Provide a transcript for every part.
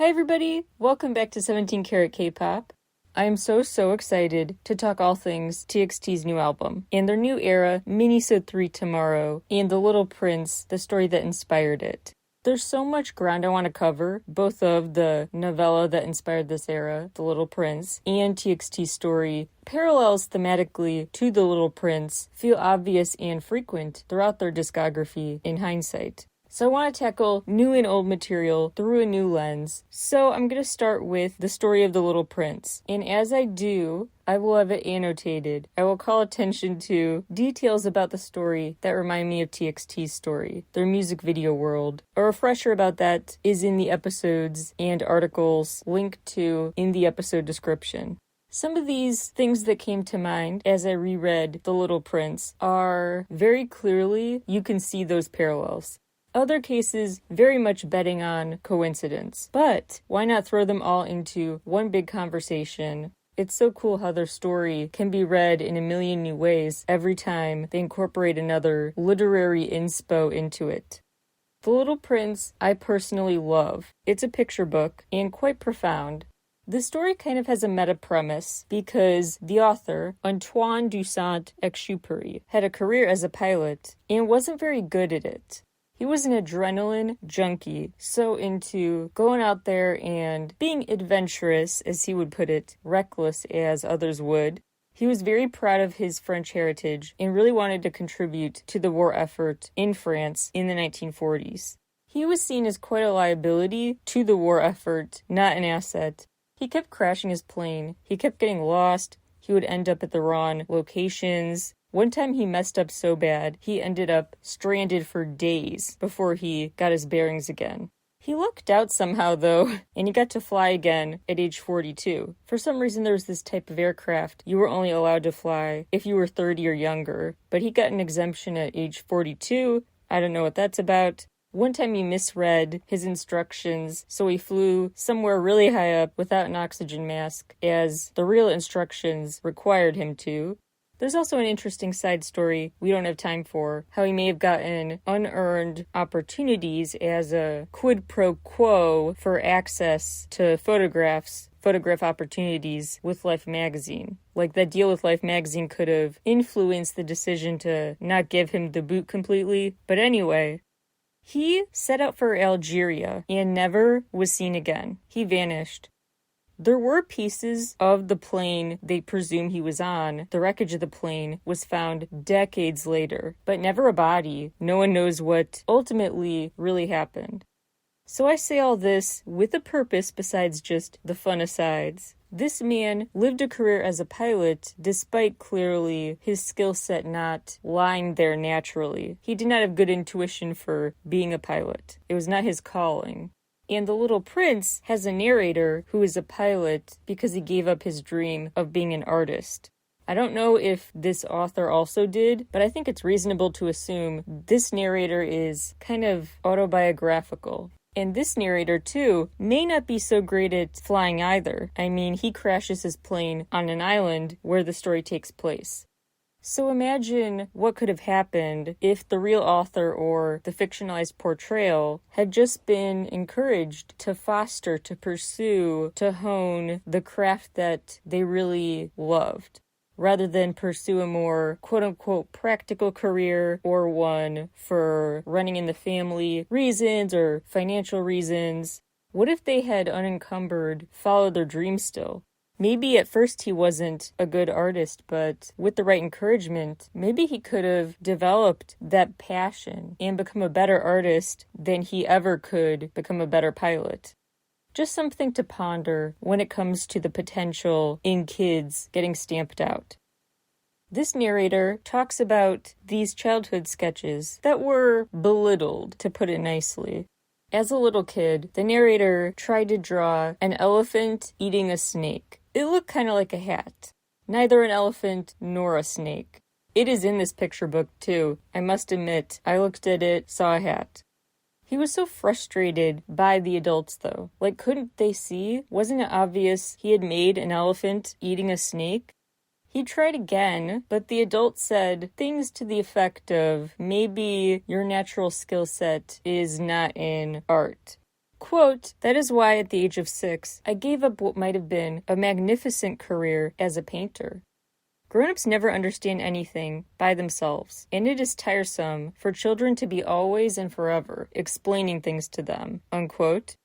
Hi everybody, welcome back to 17 Carat K-Pop. I am so excited to talk all things TXT's new album, and their new era, minisode 3 Tomorrow, and The Little Prince, the story that inspired it. There's so much ground I want to cover, both of the novella that inspired this era, The Little Prince, and TXT's story. Parallels thematically to The Little Prince feel obvious and frequent throughout their discography in hindsight. So I want to tackle new and old material through a new lens. So I'm going to start with the story of The Little Prince. And as I do, I will have it annotated. I will call attention to details about the story that remind me of TXT's story, their music video world. A refresher about that is in the episodes and articles linked to in the episode description. Some of these things that came to mind as I reread The Little Prince are very clearly, you can see those parallels. Other cases very much betting on coincidence. But why not throw them all into one big conversation? It's so cool how their story can be read in a million new ways every time they incorporate another literary inspo into it. The Little Prince I personally love. It's a picture book and quite profound. The story kind of has a meta premise because the author, Antoine de Saint-Exupéry, had a career as a pilot and wasn't very good at it. He was an adrenaline junkie, so into going out there and being adventurous, as he would put it, reckless as others would. He was very proud of his French heritage and really wanted to contribute to the war effort in France in the 1940s. He was seen as quite a liability to the war effort, not an asset. He kept crashing his plane. He kept getting lost. He would end up at the wrong locations. One time he messed up so bad, he ended up stranded for days before he got his bearings again. He lucked out somehow though, and he got to fly again at age 42. For some reason there was this type of aircraft you were only allowed to fly if you were 30 or younger, but he got an exemption at age 42. I don't know what that's about. One time he misread his instructions, so he flew somewhere really high up without an oxygen mask, as the real instructions required him to. There's also an interesting side story we don't have time for, how he may have gotten unearned opportunities as a quid pro quo for access to photograph opportunities with Life magazine. Like that deal with Life magazine could have influenced the decision to not give him the boot completely. But anyway, he set out for Algeria and never was seen again. He vanished. There were pieces of the plane they presume he was on. The wreckage of the plane was found decades later, but never a body. No one knows what ultimately really happened. So I say all this with a purpose besides just the fun asides. This man lived a career as a pilot despite clearly his skill set not lying there naturally. He did not have good intuition for being a pilot. It was not his calling. And The Little Prince has a narrator who is a pilot because he gave up his dream of being an artist. I don't know if this author also did, but I think it's reasonable to assume this narrator is kind of autobiographical. And this narrator, too, may not be so great at flying either. I mean, he crashes his plane on an island where the story takes place. So imagine what could have happened if the real author or the fictionalized portrayal had just been encouraged to foster, to pursue, to hone the craft that they really loved, rather than pursue a more quote-unquote practical career or one for running in the family reasons or financial reasons. What if they had unencumbered followed their dreams still? Maybe at first he wasn't a good artist, but with the right encouragement, maybe he could have developed that passion and become a better artist than he ever could become a better pilot. Just something to ponder when it comes to the potential in kids getting stamped out. This narrator talks about these childhood sketches that were belittled, to put it nicely. As a little kid, the narrator tried to draw an elephant eating a snake. It looked kind of like a hat. Neither an elephant nor a snake. It is in this picture book too. I must admit, I looked at it, saw a hat. He was so frustrated by the adults though. Like, couldn't they see? Wasn't it obvious he had made an elephant eating a snake? He tried again, but the adult said things to the effect of, maybe your natural skill set is not in art. Quote, "That is why at the age of 6, I gave up what might have been a magnificent career as a painter. Grown-ups never understand anything by themselves, and it is tiresome for children to be always and forever explaining things to them." Unquote.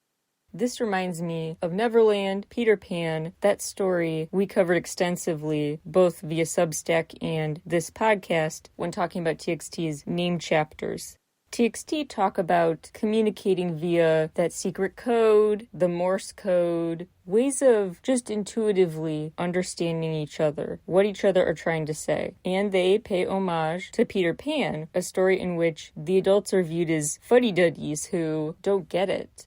This reminds me of Neverland, Peter Pan, that story we covered extensively, both via Substack and this podcast, when talking about TXT's named chapters. TXT talk about communicating via that secret code, the Morse code, ways of just intuitively understanding each other, what each other are trying to say. And they pay homage to Peter Pan, a story in which the adults are viewed as fuddy-duddies who don't get it.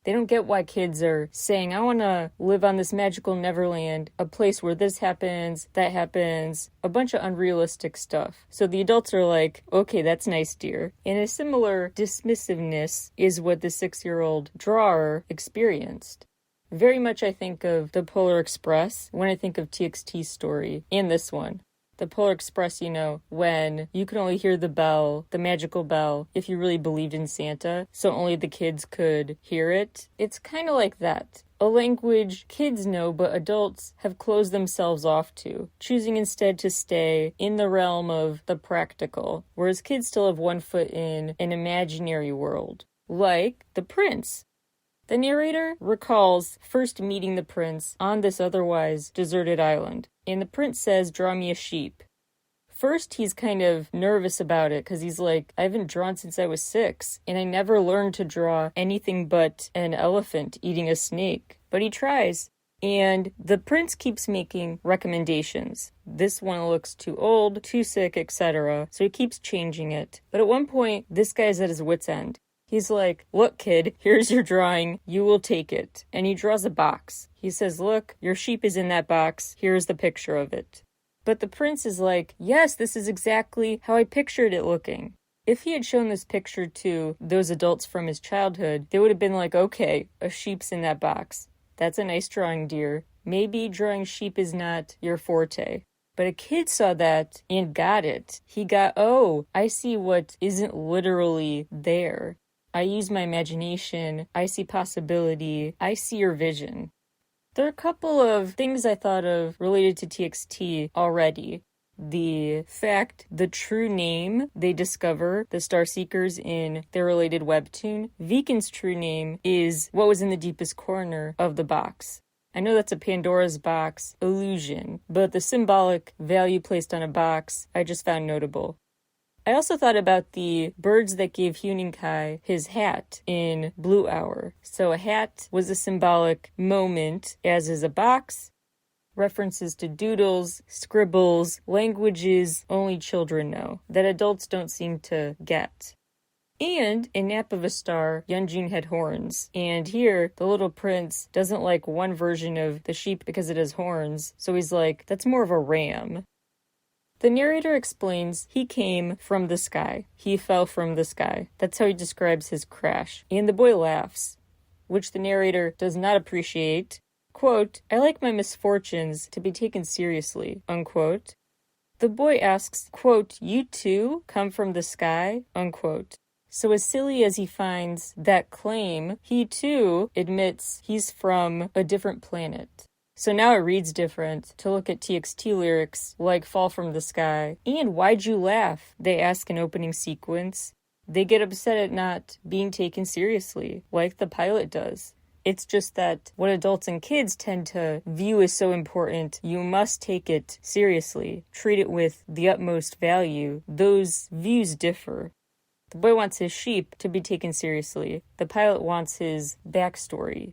They don't get why kids are saying, I want to live on this magical Neverland, a place where this happens, that happens, a bunch of unrealistic stuff. So the adults are like, okay, that's nice, dear. And a similar dismissiveness is what the 6-year-old drawer experienced. Very much I think of the Polar Express when I think of TXT's story, and this one. The Polar Express, when you could only hear the bell, the magical bell, if you really believed in Santa, so only the kids could hear it. It's kind of like that. A language kids know, but adults have closed themselves off to, choosing instead to stay in the realm of the practical, whereas kids still have one foot in an imaginary world, like the prince. The narrator recalls first meeting the prince on this otherwise deserted island, and the prince says, "Draw me a sheep." First, he's kind of nervous about it because he's like, I haven't drawn since I was 6, and I never learned to draw anything but an elephant eating a snake. But he tries, and the prince keeps making recommendations. This one looks too old, too sick, etc. So he keeps changing it. But at one point, this guy's at his wit's end. He's like, look, kid, here's your drawing. You will take it. And he draws a box. He says, look, your sheep is in that box. Here's the picture of it. But the prince is like, yes, this is exactly how I pictured it looking. If he had shown this picture to those adults from his childhood, they would have been like, okay, a sheep's in that box. That's a nice drawing, dear. Maybe drawing sheep is not your forte. But a kid saw that and got it. He got, oh, I see what isn't literally there. I use my imagination, I see possibility, I see your vision. There are a couple of things I thought of related to TXT already. The fact, the true name they discover, the Starseekers, in their related webtoon. Viken's true name is what was in the deepest corner of the box. I know that's a Pandora's box illusion, but the symbolic value placed on a box I just found notable. I also thought about the birds that gave Huening-kai his hat in Blue Hour. So a hat was a symbolic moment, as is a box. References to doodles, scribbles, languages only children know, that adults don't seem to get. And in Nap of a Star, Yeonjun had horns. And here, the little prince doesn't like one version of the sheep because it has horns. So he's like, that's more of a ram. The narrator explains he came from the sky. He fell from the sky. That's how he describes his crash. And the boy laughs, which the narrator does not appreciate. Quote, I like my misfortunes to be taken seriously, unquote. The boy asks, quote, you too come from the sky, unquote. So as silly as he finds that claim, he too admits he's from a different planet. So now it reads different to look at TXT lyrics like Fall from the Sky. And why'd you laugh? They ask in opening sequence. They get upset at not being taken seriously, like the pilot does. It's just that what adults and kids tend to view as so important, you must take it seriously, treat it with the utmost value. Those views differ. The boy wants his sheep to be taken seriously. The pilot wants his backstory.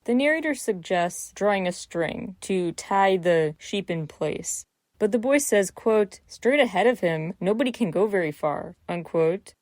The narrator suggests drawing a string to tie the sheep in place. But the boy says, quote, straight ahead of him, nobody can go very far, unquote.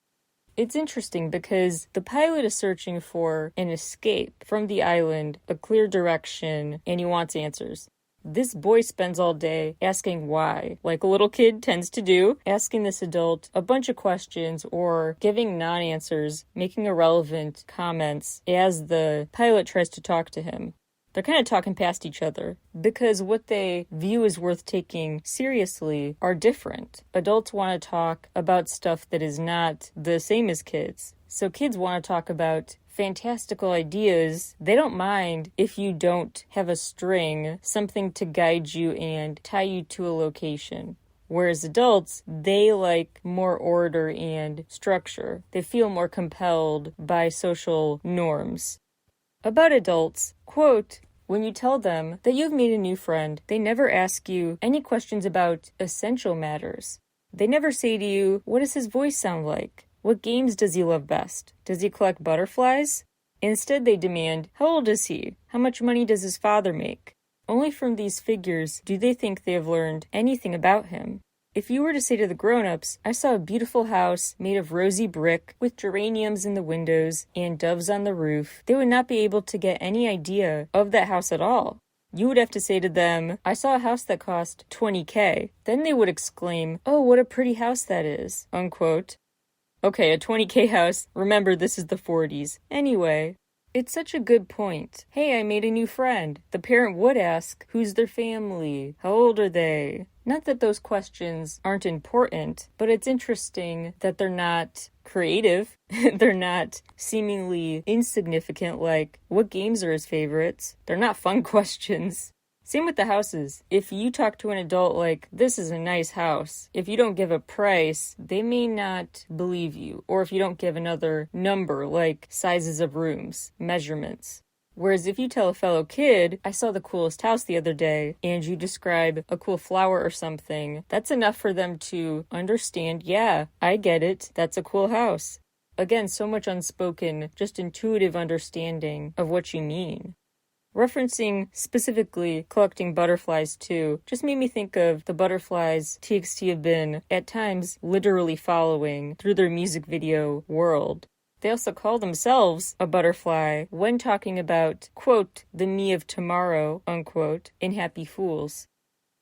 It's interesting because the pilot is searching for an escape from the island, a clear direction, and he wants answers. This boy spends all day asking why, like a little kid tends to do, asking this adult a bunch of questions or giving non-answers, making irrelevant comments as the pilot tries to talk to him. They're kind of talking past each other because what they view as worth taking seriously are different. Adults want to talk about stuff that is not the same as kids. So kids want to talk about fantastical ideas, they don't mind if you don't have a string, something to guide you and tie you to a location. Whereas adults, they like more order and structure. They feel more compelled by social norms. About adults, quote, when you tell them that you've made a new friend, they never ask you any questions about essential matters. They never say to you, what does his voice sound like? What games does he love best? Does he collect butterflies? Instead, they demand, how old is he? How much money does his father make? Only from these figures do they think they have learned anything about him. If you were to say to the grown-ups, I saw a beautiful house made of rosy brick with geraniums in the windows and doves on the roof, they would not be able to get any idea of that house at all. You would have to say to them, I saw a house that cost $20,000. Then they would exclaim, oh, what a pretty house that is, unquote. Okay, a $20,000 house. Remember, this is the 40s. Anyway, it's such a good point. Hey, I made a new friend. The parent would ask, who's their family? How old are they? Not that those questions aren't important, but it's interesting that they're not creative. They're not seemingly insignificant, like, what games are his favorites? They're not fun questions. Same with the houses. If you talk to an adult like, this is a nice house, if you don't give a price, they may not believe you. Or if you don't give another number, like sizes of rooms, measurements. Whereas if you tell a fellow kid, I saw the coolest house the other day, and you describe a cool flower or something, that's enough for them to understand, yeah, I get it, that's a cool house. Again, so much unspoken, just intuitive understanding of what you mean. Referencing specifically collecting butterflies too, just made me think of the butterflies TXT have been, at times, literally following through their music video world. They also call themselves a butterfly when talking about, quote, the me of tomorrow, unquote, in Happy Fools.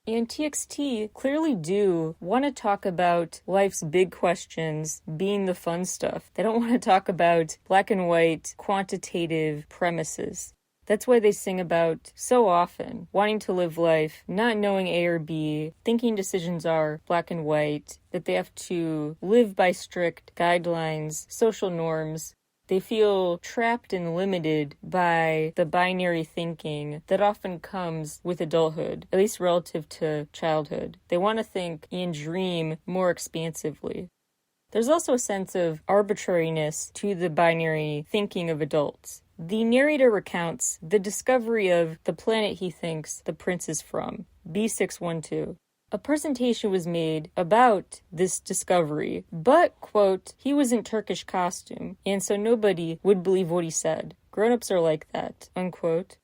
And TXT clearly do want to talk about life's big questions being the fun stuff. They don't want to talk about black and white, quantitative premises. That's why they sing about, so often, wanting to live life, not knowing A or B, thinking decisions are black and white, that they have to live by strict guidelines, social norms. They feel trapped and limited by the binary thinking that often comes with adulthood, at least relative to childhood. They want to think and dream more expansively. There's also a sense of arbitrariness to the binary thinking of adults. The narrator recounts the discovery of the planet he thinks the prince is from, B612. A presentation was made about this discovery, but, quote, he was in Turkish costume, and so nobody would believe what he said. Grown-ups are like that, unquote.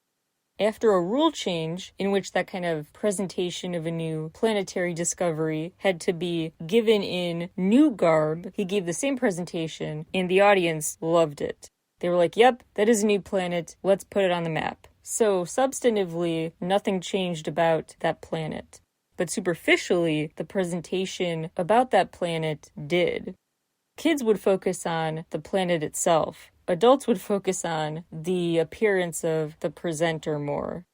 After a rule change, in which that kind of presentation of a new planetary discovery had to be given in new garb, he gave the same presentation, and the audience loved it. They were like, yep, that is a new planet, let's put it on the map. So, substantively, nothing changed about that planet. But superficially, the presentation about that planet did. Kids would focus on the planet itself. Adults would focus on the appearance of the presenter more.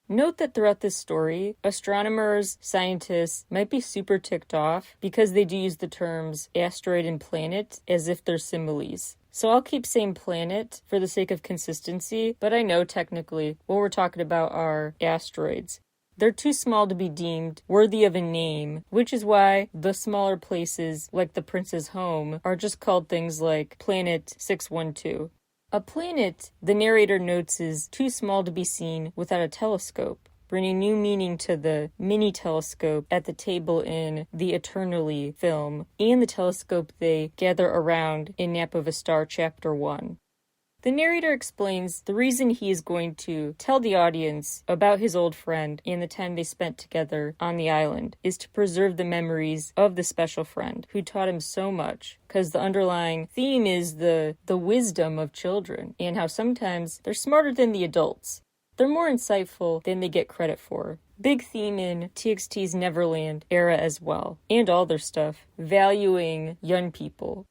Note that throughout this story, astronomers, scientists might be super ticked off because they do use the terms asteroid and planet as if they're similes. So I'll keep saying planet for the sake of consistency, but I know technically what we're talking about are asteroids. They're too small to be deemed worthy of a name, which is why the smaller places like the prince's home are just called things like Planet 612. A planet, the narrator notes, is too small to be seen without a telescope, bringing new meaning to the mini telescope at the table in the Eternally film, and the telescope they gather around in Nap of a Star Chapter 1. The narrator explains the reason he is going to tell the audience about his old friend and the time they spent together on the island is to preserve the memories of the special friend who taught him so much, because the underlying theme is the wisdom of children and how sometimes they're smarter than the adults. They're more insightful than they get credit for. Big theme in TXT's Neverland era as well, and all their stuff, valuing young people.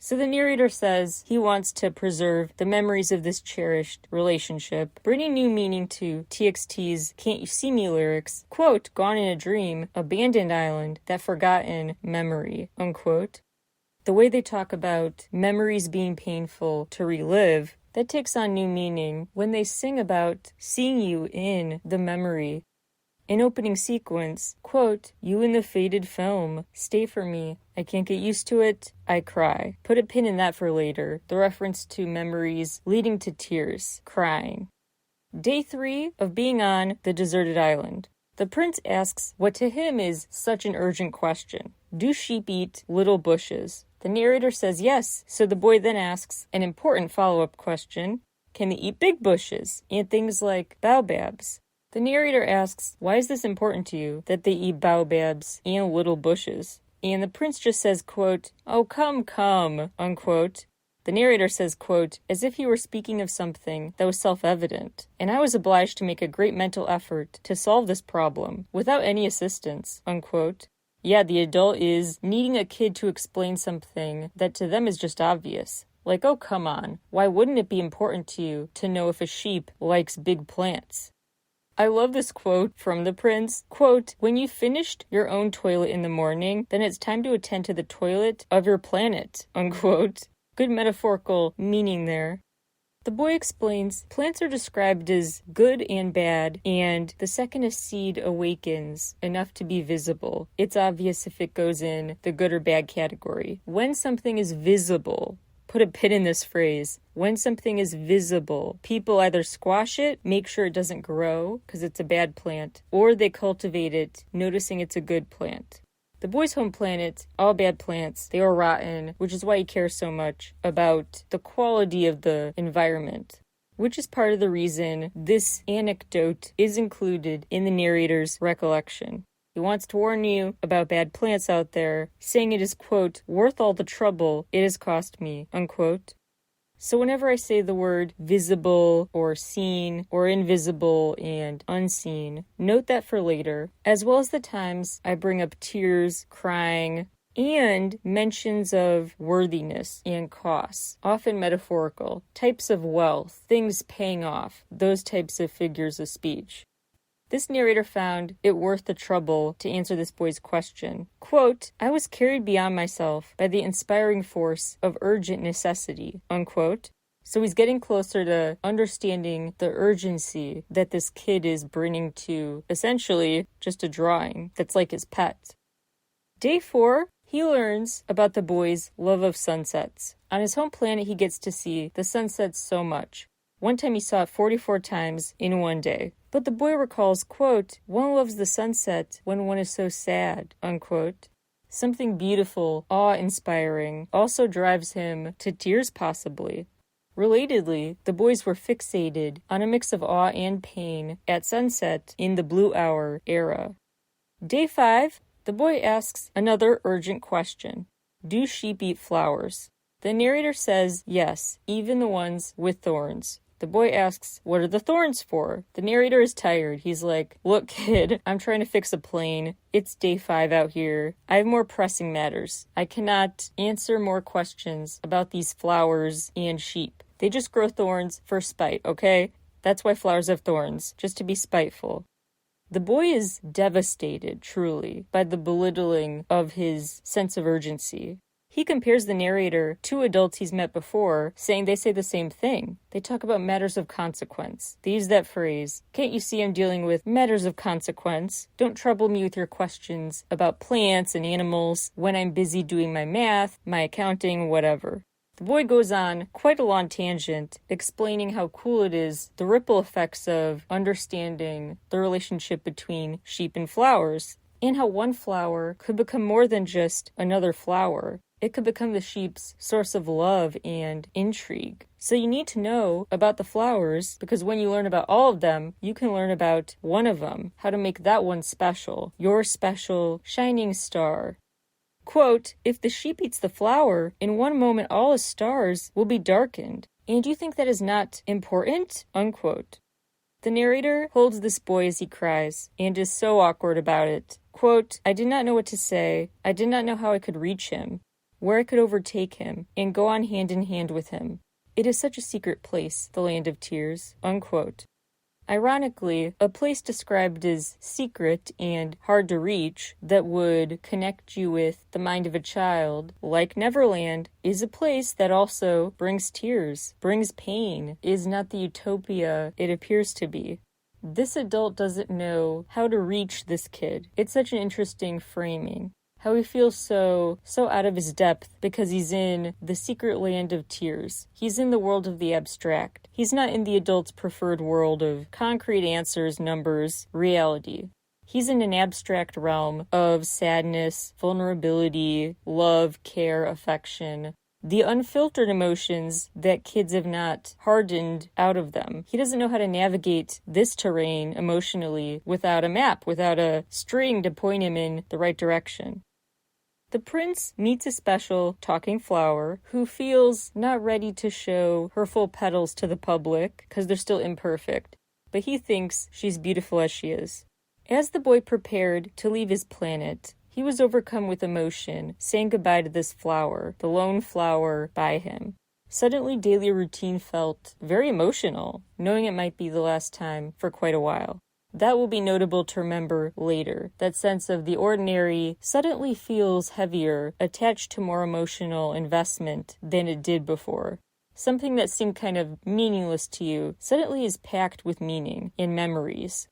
So the narrator says he wants to preserve the memories of this cherished relationship, bringing new meaning to TXT's Can't You See Me lyrics, quote, gone in a dream, abandoned island, that forgotten memory, unquote. The way they talk about memories being painful to relive, That takes on new meaning when they sing about seeing you in the memory. In opening sequence, quote, "You in the faded film, stay for me, I can't get used to it, I cry." Put a pin in that for later, the reference to memories leading to tears, crying. Day 3 of being on the deserted island. The prince asks what to him is such an urgent question. Do sheep eat little bushes? The narrator says yes, so the boy then asks an important follow-up question. Can they eat big bushes and things like baobabs? The narrator asks, why is this important to you, that they eat baobabs and little bushes? And the prince just says, quote, "Oh, come, unquote." The narrator says, quote, as if he were speaking of something that was self-evident, and I was obliged to make a great mental effort to solve this problem without any assistance, unquote. Yeah, the adult is needing a kid to explain something that to them is just obvious. Like, oh, come on, why wouldn't it be important to you to know if a sheep likes big plants? I love this quote from the prince. Quote, "When you've finished your own toilet in the morning, then it's time to attend to the toilet of your planet," unquote. Good metaphorical meaning there. The boy explains, plants are described as good and bad, and the second a seed awakens enough to be visible, it's obvious if it goes in the good or bad category. When something is visible, put a pin in this phrase, when something is visible, people either squash it, make sure it doesn't grow because it's a bad plant, or they cultivate it, noticing it's a good plant. The boy's home planet, all bad plants, they are rotten, which is why he cares so much about the quality of the environment, which is part of the reason this anecdote is included in the narrator's recollection. He wants to warn you about bad plants out there, saying it is, quote, worth all the trouble it has cost me, unquote. So whenever I say the word visible or seen or invisible and unseen, note that for later, as well as the times I bring up tears, crying, and mentions of worthiness and costs, often metaphorical, types of wealth, things paying off, those types of figures of speech. This narrator found it worth the trouble to answer this boy's question. Quote, "I was carried beyond myself by the inspiring force of urgent necessity," unquote. So he's getting closer to understanding the urgency that this kid is bringing to, essentially, just a drawing that's like his pet. Day 4, he learns about the boy's love of sunsets. On his home planet, he gets to see the sunsets so much. One time he saw it 44 times in one day. But the boy recalls, quote, "One loves the sunset when one is so sad," unquote. Something beautiful, awe-inspiring, also drives him to tears possibly. Relatedly, the boys were fixated on a mix of awe and pain at sunset in the Blue Hour era. Day 5, the boy asks another urgent question. Do sheep eat flowers? The narrator says yes, even the ones with thorns. The boy asks, what are the thorns for? The narrator is tired. He's like, look, kid, I'm trying to fix a plane. It's day 5 out here. I have more pressing matters. I cannot answer more questions about these flowers and sheep. They just grow thorns for spite, okay? That's why flowers have thorns, just to be spiteful. The boy is devastated, truly, by the belittling of his sense of urgency. He compares the narrator to adults he's met before, saying they say the same thing. They talk about matters of consequence. They use that phrase. Can't you see I'm dealing with matters of consequence? Don't trouble me with your questions about plants and animals when I'm busy doing my math, my accounting, whatever. The boy goes on quite a long tangent, explaining how cool it is, the ripple effects of understanding the relationship between sheep and flowers, and how one flower could become more than just another flower. It could become the sheep's source of love and intrigue. So you need to know about the flowers, because when you learn about all of them, you can learn about one of them, how to make that one special, your special shining star. Quote, if the sheep eats the flower, in one moment all his stars will be darkened. And you think that is not important? Unquote. The narrator holds this boy as he cries, and is so awkward about it. Quote, I did not know what to say. I did not know how I could reach him, where I could overtake him, and go on hand in hand with him. It is such a secret place, the land of tears. Unquote. Ironically, a place described as secret and hard to reach that would connect you with the mind of a child, like Neverland, is a place that also brings tears, brings pain, is not the utopia it appears to be. This adult doesn't know how to reach this kid. It's such an interesting framing. How he feels so out of his depth because he's in the secret land of tears. He's in the world of the abstract. He's not in the adult's preferred world of concrete answers, numbers, reality. He's in an abstract realm of sadness, vulnerability, love, care, affection. The unfiltered emotions that kids have not hardened out of them. He doesn't know how to navigate this terrain emotionally without a map, without a string to point him in the right direction. The prince meets a special talking flower who feels not ready to show her full petals to the public because they're still imperfect, but he thinks she's beautiful as she is. As the boy prepared to leave his planet, he was overcome with emotion, saying goodbye to this flower, the lone flower by him. Suddenly, daily routine felt very emotional, knowing it might be the last time for quite a while. That will be notable to remember later. That sense of the ordinary suddenly feels heavier, attached to more emotional investment than it did before. Something that seemed kind of meaningless to you suddenly is packed with meaning and memories.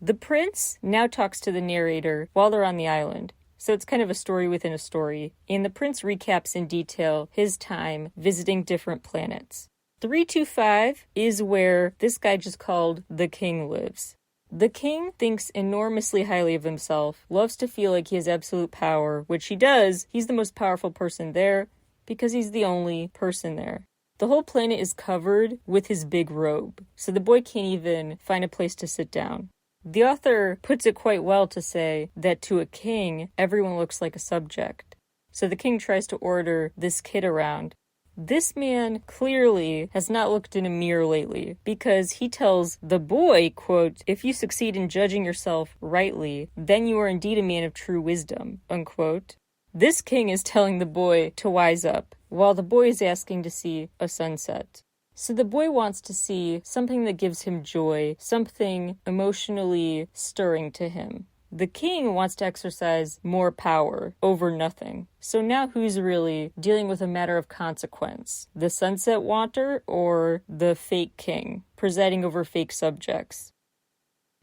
The prince now talks to the narrator while they're on the island. So it's kind of a story within a story, and the prince recaps in detail his time visiting different planets. 325 is where this guy just called the king lives. The king thinks enormously highly of himself, loves to feel like he has absolute power, which he does. He's the most powerful person there because he's the only person there. The whole planet is covered with his big robe, so the boy can't even find a place to sit down. The author puts it quite well to say that to a king, everyone looks like a subject. So the king tries to order this kid around. This man clearly has not looked in a mirror lately because he tells the boy, quote, "If you succeed in judging yourself rightly, then you are indeed a man of true wisdom," unquote. This king is telling the boy to wise up, while the boy is asking to see a sunset. So the boy wants to see something that gives him joy, something emotionally stirring to him. The king wants to exercise more power over nothing. So now who's really dealing with a matter of consequence? The sunset wanter or the fake king, presiding over fake subjects?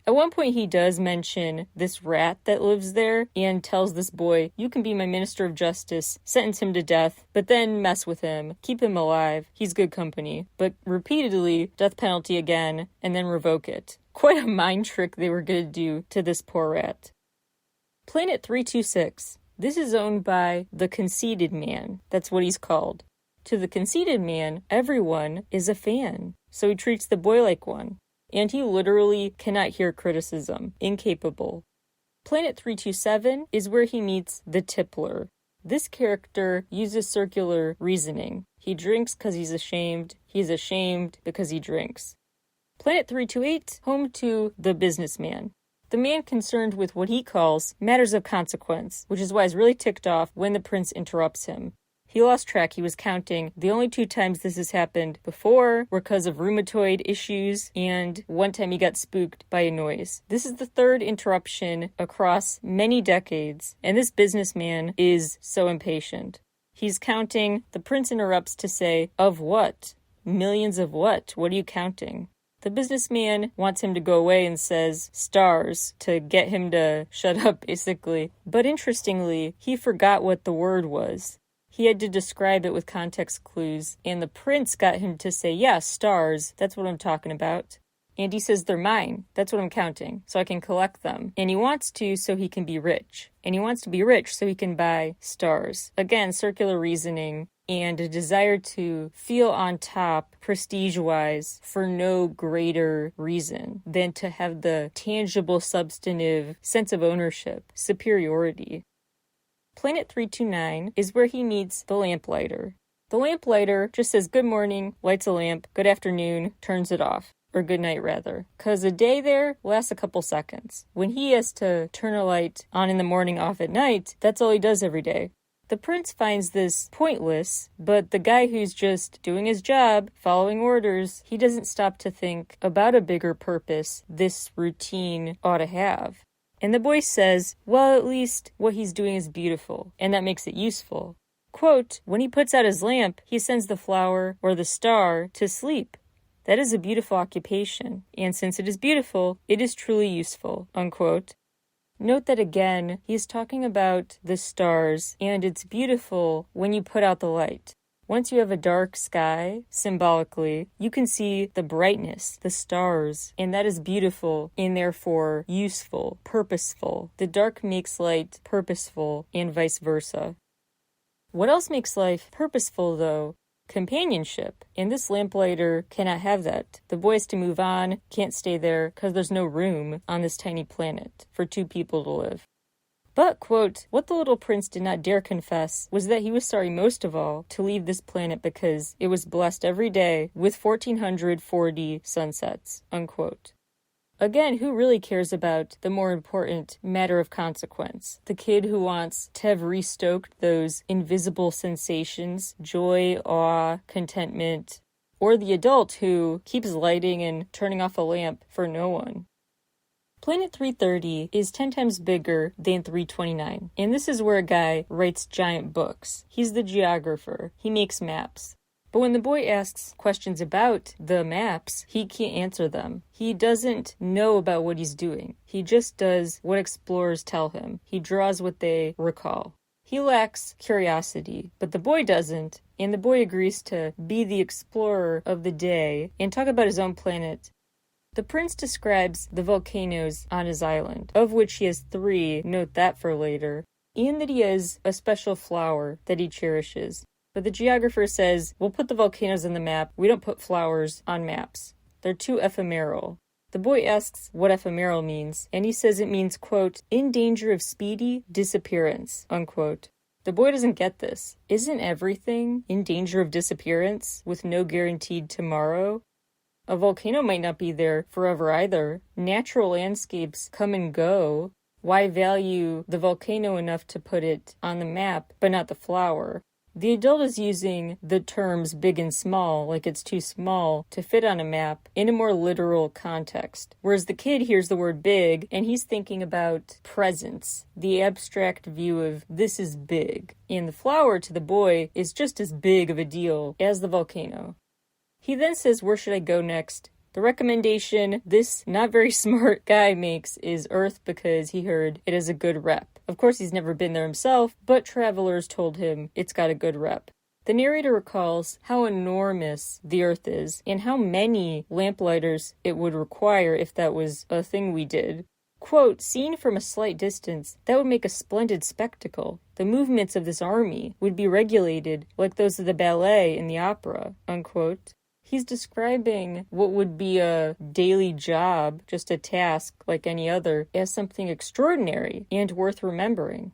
At one point he does mention this rat that lives there and tells this boy, "You can be my minister of justice, sentence him to death, but then mess with him, keep him alive, he's good company." But repeatedly, death penalty again, and then revoke it. Quite a mind trick they were going to do to this poor rat. Planet 326. This is owned by the conceited man. That's what he's called. To the conceited man, everyone is a fan. So he treats the boy like one. And he literally cannot hear criticism. Incapable. Planet 327 is where he meets the tippler. This character uses circular reasoning. He drinks because he's ashamed. He's ashamed because he drinks. Planet 328, home to the businessman. The man concerned with what he calls matters of consequence, which is why he's really ticked off when the prince interrupts him. He lost track. He was counting. The only 2 times this has happened before were because of rheumatoid issues, and one time he got spooked by a noise. This is the 3rd interruption across many decades, and this businessman is so impatient. He's counting. The prince interrupts to say, "Of what? Millions of what? What are you counting?" The businessman wants him to go away and says stars to get him to shut up, basically. But interestingly, he forgot what the word was. He had to describe it with context clues, and the prince got him to say, "Yeah, stars, that's what I'm talking about." And he says, "They're mine, that's what I'm counting, so I can collect them." And he wants to so he can be rich. And he wants to be rich so he can buy stars. Again, circular reasoning and a desire to feel on top, prestige-wise, for no greater reason than to have the tangible, substantive sense of ownership, superiority. Planet 329 is where he meets the lamplighter. The lamplighter just says good morning, lights a lamp, good afternoon, turns it off. Or good night, rather. Because a day there lasts a couple seconds. When he has to turn a light on in the morning, off at night, that's all he does every day. The The prince finds this pointless, but the guy who's just doing his job, following orders, he doesn't stop to think about a bigger purpose this routine ought to have. And the boy says, well, at least what he's doing is beautiful, and that makes it useful. Quote, when he puts out his lamp, he sends the flower or the star to sleep. That is a beautiful occupation, and since it is beautiful, it is truly useful, unquote. Note that again, he's talking about the stars, and it's beautiful when you put out the light. Once you have a dark sky, symbolically, you can see the brightness, the stars, and that is beautiful and therefore useful, purposeful. The dark makes light purposeful and vice versa. What else makes life purposeful, though? Companionship. And this lamplighter cannot have that. The boy has to move on, can't stay there, because there's no room on this tiny planet for two people to live. But, quote, what the little prince did not dare confess was that he was sorry most of all to leave this planet because it was blessed every day with 1440 sunsets, unquote. Again, who really cares about the more important matter of consequence? The kid who wants to have restoked those invisible sensations, joy, awe, contentment, or the adult who keeps lighting and turning off a lamp for no one? Planet 330 is 10 times bigger than 329, and this is where a guy writes giant books. He's the geographer. He makes maps. But when the boy asks questions about the maps, he can't answer them. He doesn't know about what he's doing. He just does what explorers tell him. He draws what they recall. He lacks curiosity, but the boy doesn't, and the boy agrees to be the explorer of the day and talk about his own planet. The prince describes the volcanoes on his island, of which he has 3, note that for later, and that he has a special flower that he cherishes. But the geographer says, we'll put the volcanoes on the map, we don't put flowers on maps. They're too ephemeral. The boy asks what ephemeral means, and he says it means, quote, in danger of speedy disappearance, unquote. The boy doesn't get this. Isn't everything in danger of disappearance with no guaranteed tomorrow? A volcano might not be there forever either. Natural landscapes come and go. Why value the volcano enough to put it on the map, but not the flower? The adult is using the terms big and small, like it's too small to fit on a map, in a more literal context. Whereas the kid hears the word big, and he's thinking about presence, the abstract view of this is big. And the flower to the boy is just as big of a deal as the volcano. He then says, where should I go next? The recommendation this not very smart guy makes is Earth because he heard it has a good rep. Of course, he's never been there himself, but travelers told him it's got a good rep. The narrator recalls how enormous the Earth is and how many lamplighters it would require if that was a thing we did. Quote, seen from a slight distance, that would make a splendid spectacle. The movements of this army would be regulated like those of the ballet and the opera, unquote. He's describing what would be a daily job, just a task like any other, as something extraordinary and worth remembering.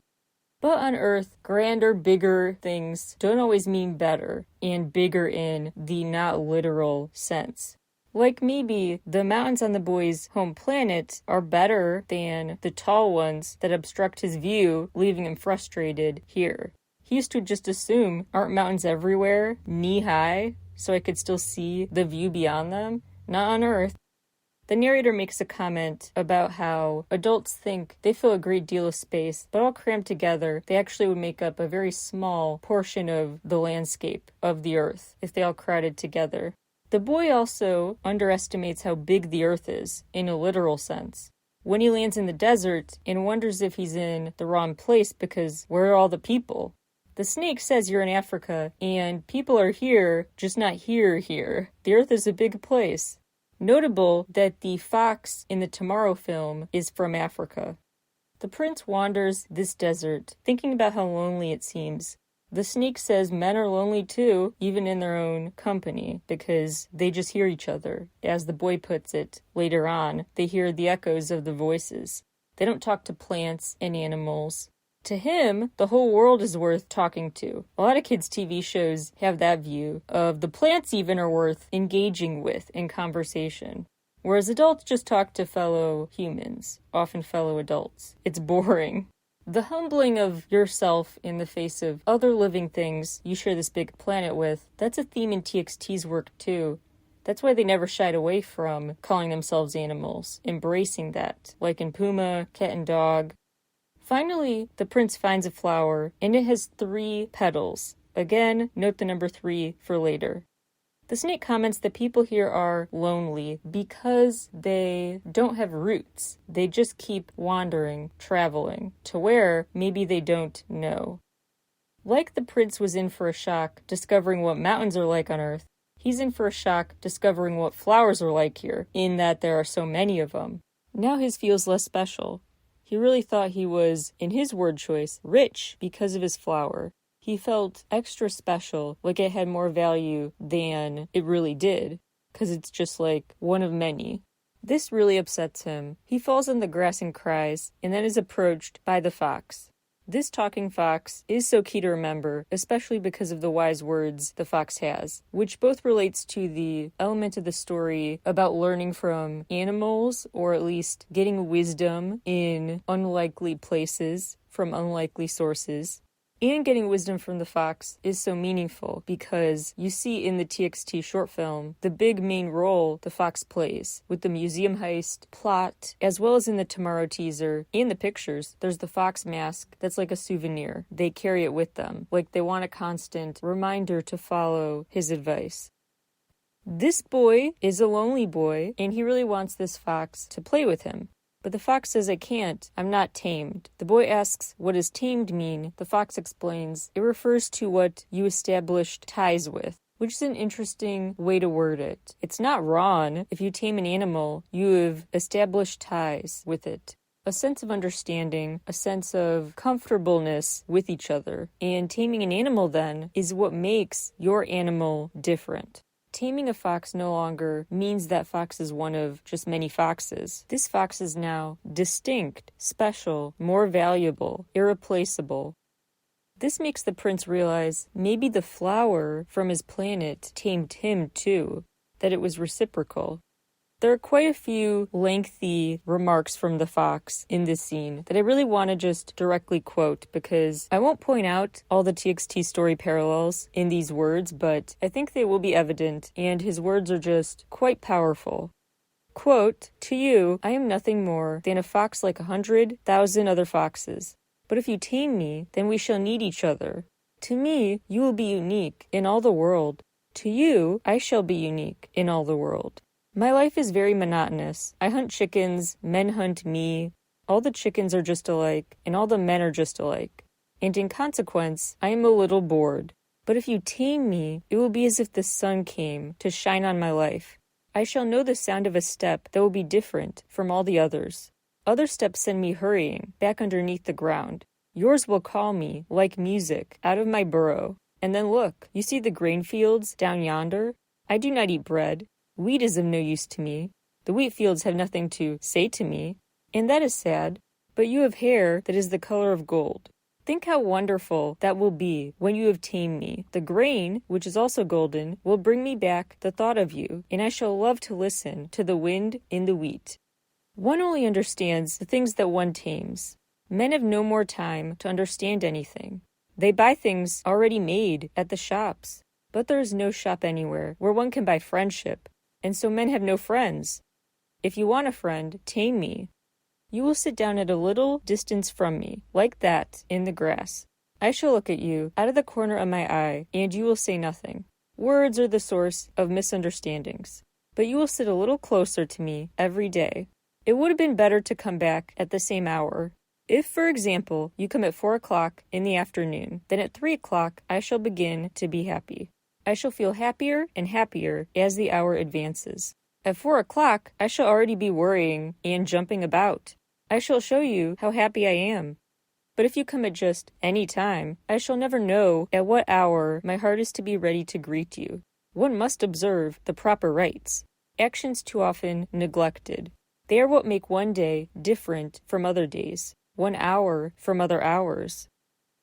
But on Earth, grander, bigger things don't always mean better, and bigger in the not literal sense. Like maybe the mountains on the boy's home planet are better than the tall ones that obstruct his view, leaving him frustrated here. He used to just assume, aren't mountains everywhere, knee-high, so I could still see the view beyond them? Not on Earth. The narrator makes a comment about how adults think they fill a great deal of space, but all crammed together, they actually would make up a very small portion of the landscape of the Earth if they all crowded together. The boy also underestimates how big the Earth is, in a literal sense. When he lands in the desert and wonders if he's in the wrong place because where are all the people? The snake says you're in Africa, and people are here, just not here. The Earth is a big place. Notable that the fox in the Tomorrow film is from Africa. The prince wanders this desert, thinking about how lonely it seems. The snake says men are lonely too, even in their own company, because they just hear each other. As the boy puts it, later on, they hear the echoes of the voices. They don't talk to plants and animals. To him, the whole world is worth talking to. A lot of kids' TV shows have that view of the plants even are worth engaging with in conversation. Whereas adults just talk to fellow humans, often fellow adults. It's boring. The humbling of yourself in the face of other living things you share this big planet with, that's a theme in TXT's work too. That's why they never shied away from calling themselves animals, embracing that, like in Puma, Cat and Dog. Finally, the prince finds a flower, and it has 3 petals. Again, note the number 3 for later. The snake comments that people here are lonely because they don't have roots. They just keep wandering, traveling, to where maybe they don't know. Like the prince was in for a shock discovering what mountains are like on Earth, he's in for a shock discovering what flowers are like here, in that there are so many of them. Now his feels less special. He really thought he was, in his word choice, rich because of his flower. He felt extra special, like it had more value than it really did, because it's just like one of many. This really upsets him. He falls on the grass and cries, and then is approached by the fox. This talking fox is so key to remember, especially because of the wise words the fox has, which both relates to the element of the story about learning from animals, or at least getting wisdom in unlikely places from unlikely sources. And getting wisdom from the fox is so meaningful because you see in the TXT short film the big main role the fox plays with the museum heist plot, as well as in the Tomorrow teaser and the pictures. There's the fox mask that's like a souvenir. They carry it with them, like they want a constant reminder to follow his advice. This boy is a lonely boy, and he really wants this fox to play with him. But the fox says, I can't, I'm not tamed. The boy asks, what does tamed mean? The fox explains, it refers to what you established ties with, which is an interesting way to word it. It's not wrong. If you tame an animal, you have established ties with it. A sense of understanding, a sense of comfortableness with each other. And taming an animal, then, is what makes your animal different. Taming a fox no longer means that fox is one of just many foxes. This fox is now distinct, special, more valuable, irreplaceable. This makes the prince realize maybe the flower from his planet tamed him too, that it was reciprocal. There are quite a few lengthy remarks from the fox in this scene that I really want to just directly quote, because I won't point out all the TXT story parallels in these words, but I think they will be evident, and his words are just quite powerful. Quote, to you, I am nothing more than a fox like 100,000 other foxes. But if you tame me, then we shall need each other. To me, you will be unique in all the world. To you, I shall be unique in all the world. My life is very monotonous. I hunt chickens, men hunt me. All the chickens are just alike, and all the men are just alike. And in consequence, I am a little bored. But if you tame me, it will be as if the sun came to shine on my life. I shall know the sound of a step that will be different from all the others. Other steps send me hurrying back underneath the ground. Yours will call me, like music, out of my burrow. And then look, you see the grain fields down yonder? I do not eat bread. Wheat is of no use to me. The wheat fields have nothing to say to me, and that is sad, but you have hair that is the color of gold. Think how wonderful that will be when you have tamed me. The grain, which is also golden, will bring me back the thought of you, and I shall love to listen to the wind in the wheat. One only understands the things that one tames. Men have no more time to understand anything. They buy things already made at the shops, but there is no shop anywhere where one can buy friendship. And so men have no friends. If you want a friend, tame me. You will sit down at a little distance from me, like that, in the grass. I shall look at you out of the corner of my eye, and you will say nothing. Words are the source of misunderstandings. But you will sit a little closer to me every day. It would have been better to come back at the same hour. If, for example, you come at 4 o'clock in the afternoon, then at 3 o'clock I shall begin to be happy. I shall feel happier and happier as the hour advances. At 4 o'clock, I shall already be worrying and jumping about. I shall show you how happy I am. But if you come at just any time, I shall never know at what hour my heart is to be ready to greet you. One must observe the proper rites. Actions too often neglected. They are what make one day different from other days, 1 hour from other hours.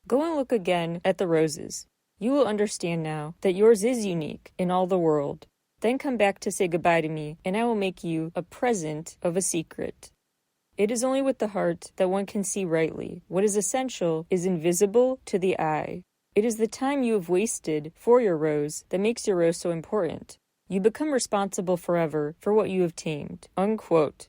Go and look again at the roses. You will understand now that yours is unique in all the world. Then come back to say goodbye to me, and I will make you a present of a secret. It is only with the heart that one can see rightly. What is essential is invisible to the eye. It is the time you have wasted for your rose that makes your rose so important. You become responsible forever for what you have tamed." Unquote.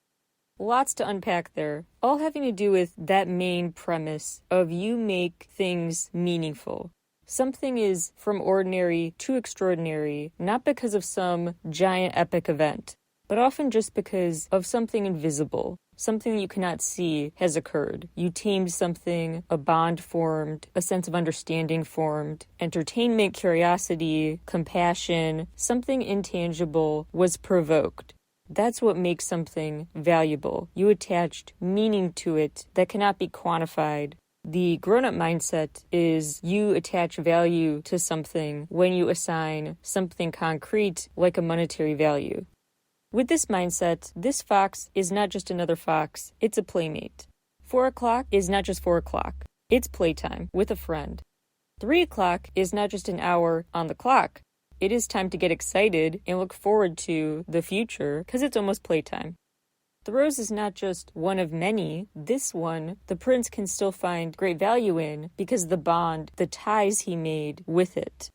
Lots to unpack there, all having to do with that main premise of you make things meaningful. Something is from ordinary to extraordinary, not because of some giant epic event, but often just because of something invisible. Something you cannot see has occurred. You tamed something, a bond formed, a sense of understanding formed, entertainment, curiosity, compassion, something intangible was provoked. That's what makes something valuable. You attached meaning to it that cannot be quantified. The grown-up mindset is you attach value to something when you assign something concrete like a monetary value. With this mindset, this fox is not just another fox, it's a playmate. 4 o'clock is not just 4 o'clock, it's playtime with a friend. 3 o'clock is not just an hour on the clock, it is time to get excited and look forward to the future because it's almost playtime. The rose is not just one of many, this one the prince can still find great value in because the bond, the ties he made with it.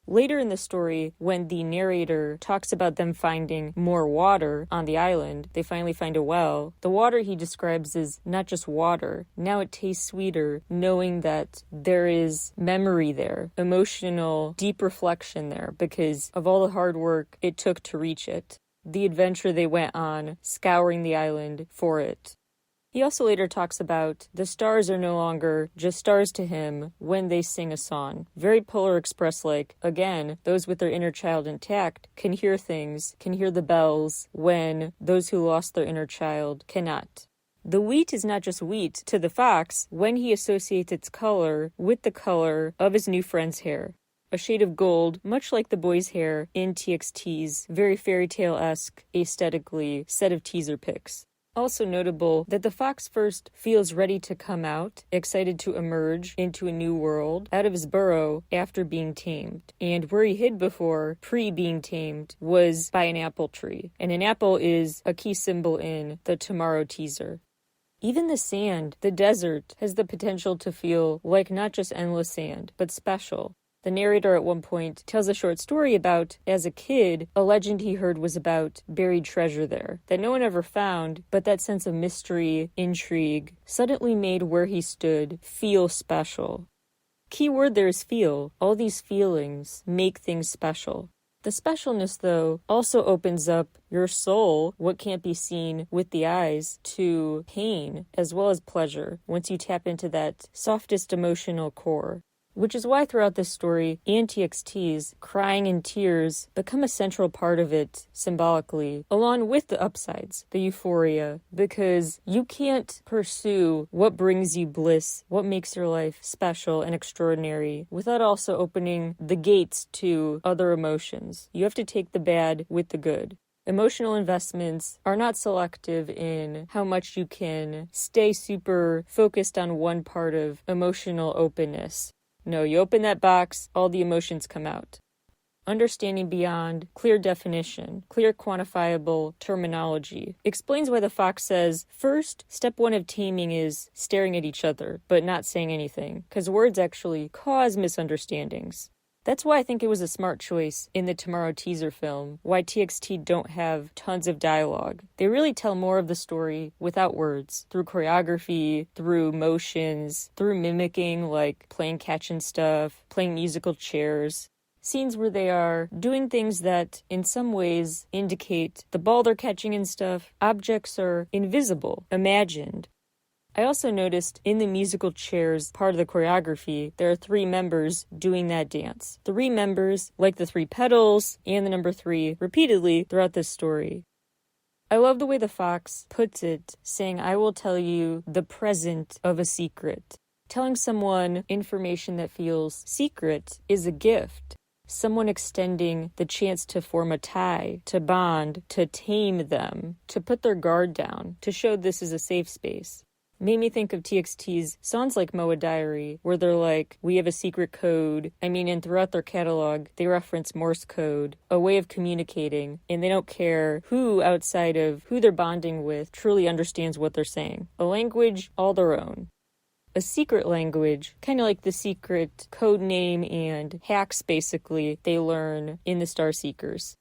Later in the story, when the narrator talks about them finding more water on the island, they finally find a well. The water he describes is not just water. Now it tastes sweeter, knowing that there is memory there, emotional, deep reflection there, because of all the hard work it took to reach it. The adventure they went on, scouring the island for it. He also later talks about the stars are no longer just stars to him when they sing a song. Very Polar Express-like. Again, those with their inner child intact can hear things, can hear the bells, when those who lost their inner child cannot. The wheat is not just wheat to the fox when he associates its color with the color of his new friend's hair. A shade of gold, much like the boy's hair in TXT's very fairy tale-esque, aesthetically set of teaser pics. Also notable that the fox first feels ready to come out, excited to emerge into a new world, out of his burrow after being tamed. And where he hid before, pre-being tamed, was by an apple tree. And an apple is a key symbol in the Tomorrow teaser. Even the sand, the desert, has the potential to feel like not just endless sand, but special. The narrator at one point tells a short story about, as a kid, a legend he heard was about buried treasure there, that no one ever found, but that sense of mystery, intrigue, suddenly made where he stood feel special. Key word there is feel. All these feelings make things special. The specialness, though, also opens up your soul, what can't be seen with the eyes, to pain as well as pleasure once you tap into that softest emotional core. Which is why throughout this story, and TXT's crying and tears become a central part of it symbolically, along with the upsides, the euphoria, because you can't pursue what brings you bliss, what makes your life special and extraordinary, without also opening the gates to other emotions. You have to take the bad with the good. Emotional investments are not selective in how much you can stay super focused on one part of emotional openness. No, you open that box, all the emotions come out. Understanding beyond clear definition, clear quantifiable terminology, explains why the fox says, first, step one of taming is staring at each other, but not saying anything, because words actually cause misunderstandings. That's why I think it was a smart choice in the Tomorrow teaser film, why TXT don't have tons of dialogue. They really tell more of the story without words, through choreography, through motions, through mimicking, like playing catch and stuff, playing musical chairs. Scenes where they are doing things that, in some ways, indicate the ball they're catching and stuff. Objects are invisible, imagined. I also noticed in the musical chairs part of the choreography, there are 3 members doing that dance. 3 members, like the 3 petals and the number 3, repeatedly throughout this story. I love the way the fox puts it, saying, I will tell you the present of a secret. Telling someone information that feels secret is a gift. Someone extending the chance to form a tie, to bond, to tame them, to put their guard down, to show this is a safe space. made me think of TXT's songs like Moa Diary, where they're like, we have a secret code. And throughout their catalog, they reference Morse code, a way of communicating, and they don't care who outside of who they're bonding with truly understands what they're saying. A language all their own. A secret language, kind of like the secret code name and hacks, basically, they learn in the Starseekers.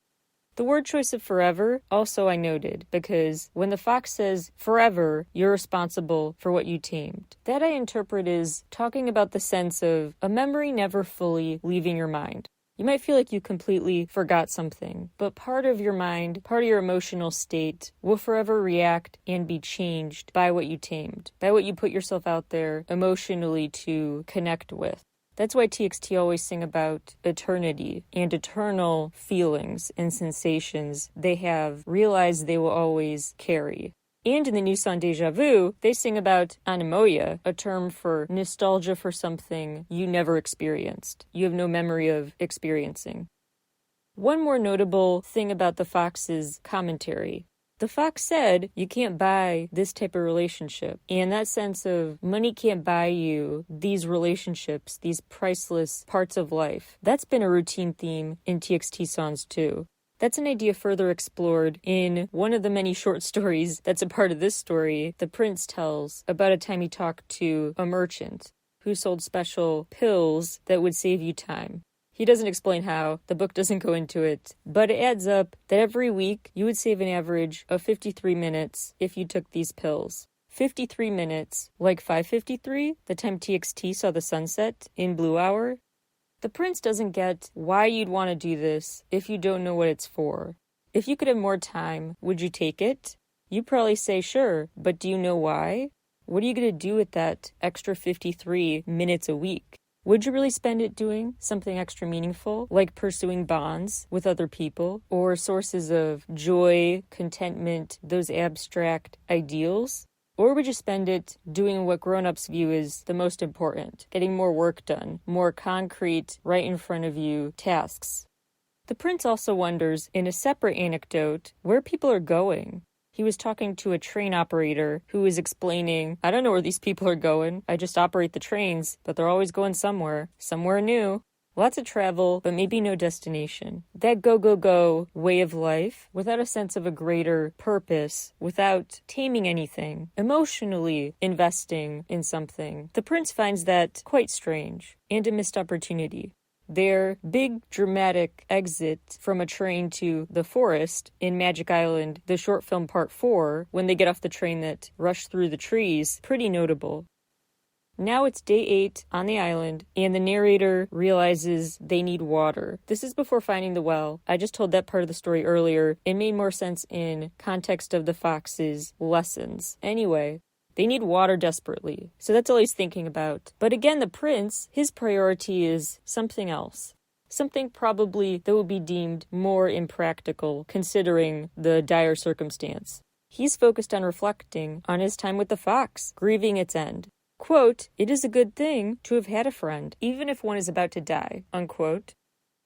The word choice of forever also I noted, because when the fox says forever, you're responsible for what you tamed. That I interpret as talking about the sense of a memory never fully leaving your mind. You might feel like you completely forgot something, but part of your mind, part of your emotional state will forever react and be changed by what you tamed, by what you put yourself out there emotionally to connect with. That's why TXT always sing about eternity and eternal feelings and sensations they have realized they will always carry. And in the new song Deja Vu, they sing about anemoia, a term for nostalgia for something you never experienced, you have no memory of experiencing. One more notable thing about the fox's commentary. The fox said you can't buy this type of relationship. And that sense of money can't buy you these relationships, these priceless parts of life. That's been a routine theme in TXT songs too. That's an idea further explored in one of the many short stories that's a part of this story. The prince tells about a time he talked to a merchant who sold special pills that would save you time. He doesn't explain how, the book doesn't go into it, but it adds up that every week you would save an average of 53 minutes if you took these pills. 53 minutes, like 5:53, the time TXT saw the sunset in Blue Hour. The prince doesn't get why you'd want to do this if you don't know what it's for. If you could have more time, would you take it? You'd probably say sure, but do you know why? What are you going to do with that extra 53 minutes a week? Would you really spend it doing something extra meaningful, like pursuing bonds with other people, or sources of joy, contentment, those abstract ideals? Or would you spend it doing what grown-ups view as the most important, getting more work done, more concrete, right in front of you tasks? The prince also wonders, in a separate anecdote, where people are going. He was talking to a train operator who was explaining, I don't know where these people are going. I just operate the trains, but they're always going somewhere new. Lots of travel, but maybe no destination. That go, go, go way of life, without a sense of a greater purpose, without taming anything, emotionally investing in something. The prince finds that quite strange and a missed opportunity. Their big dramatic exit from a train to the forest in Magic Island, the short film part 4, when they get off the train that rushed through the trees, pretty notable. Now it's day 8 on the island, and the narrator realizes they need water. This is before finding the well. I just told that part of the story earlier. It made more sense in context of the fox's lessons. Anyway, they need water desperately, so that's all he's thinking about. But again, the prince, his priority is something else. Something probably that would be deemed more impractical, considering the dire circumstance. He's focused on reflecting on his time with the fox, grieving its end. Quote, "It is a good thing to have had a friend, even if one is about to die," unquote.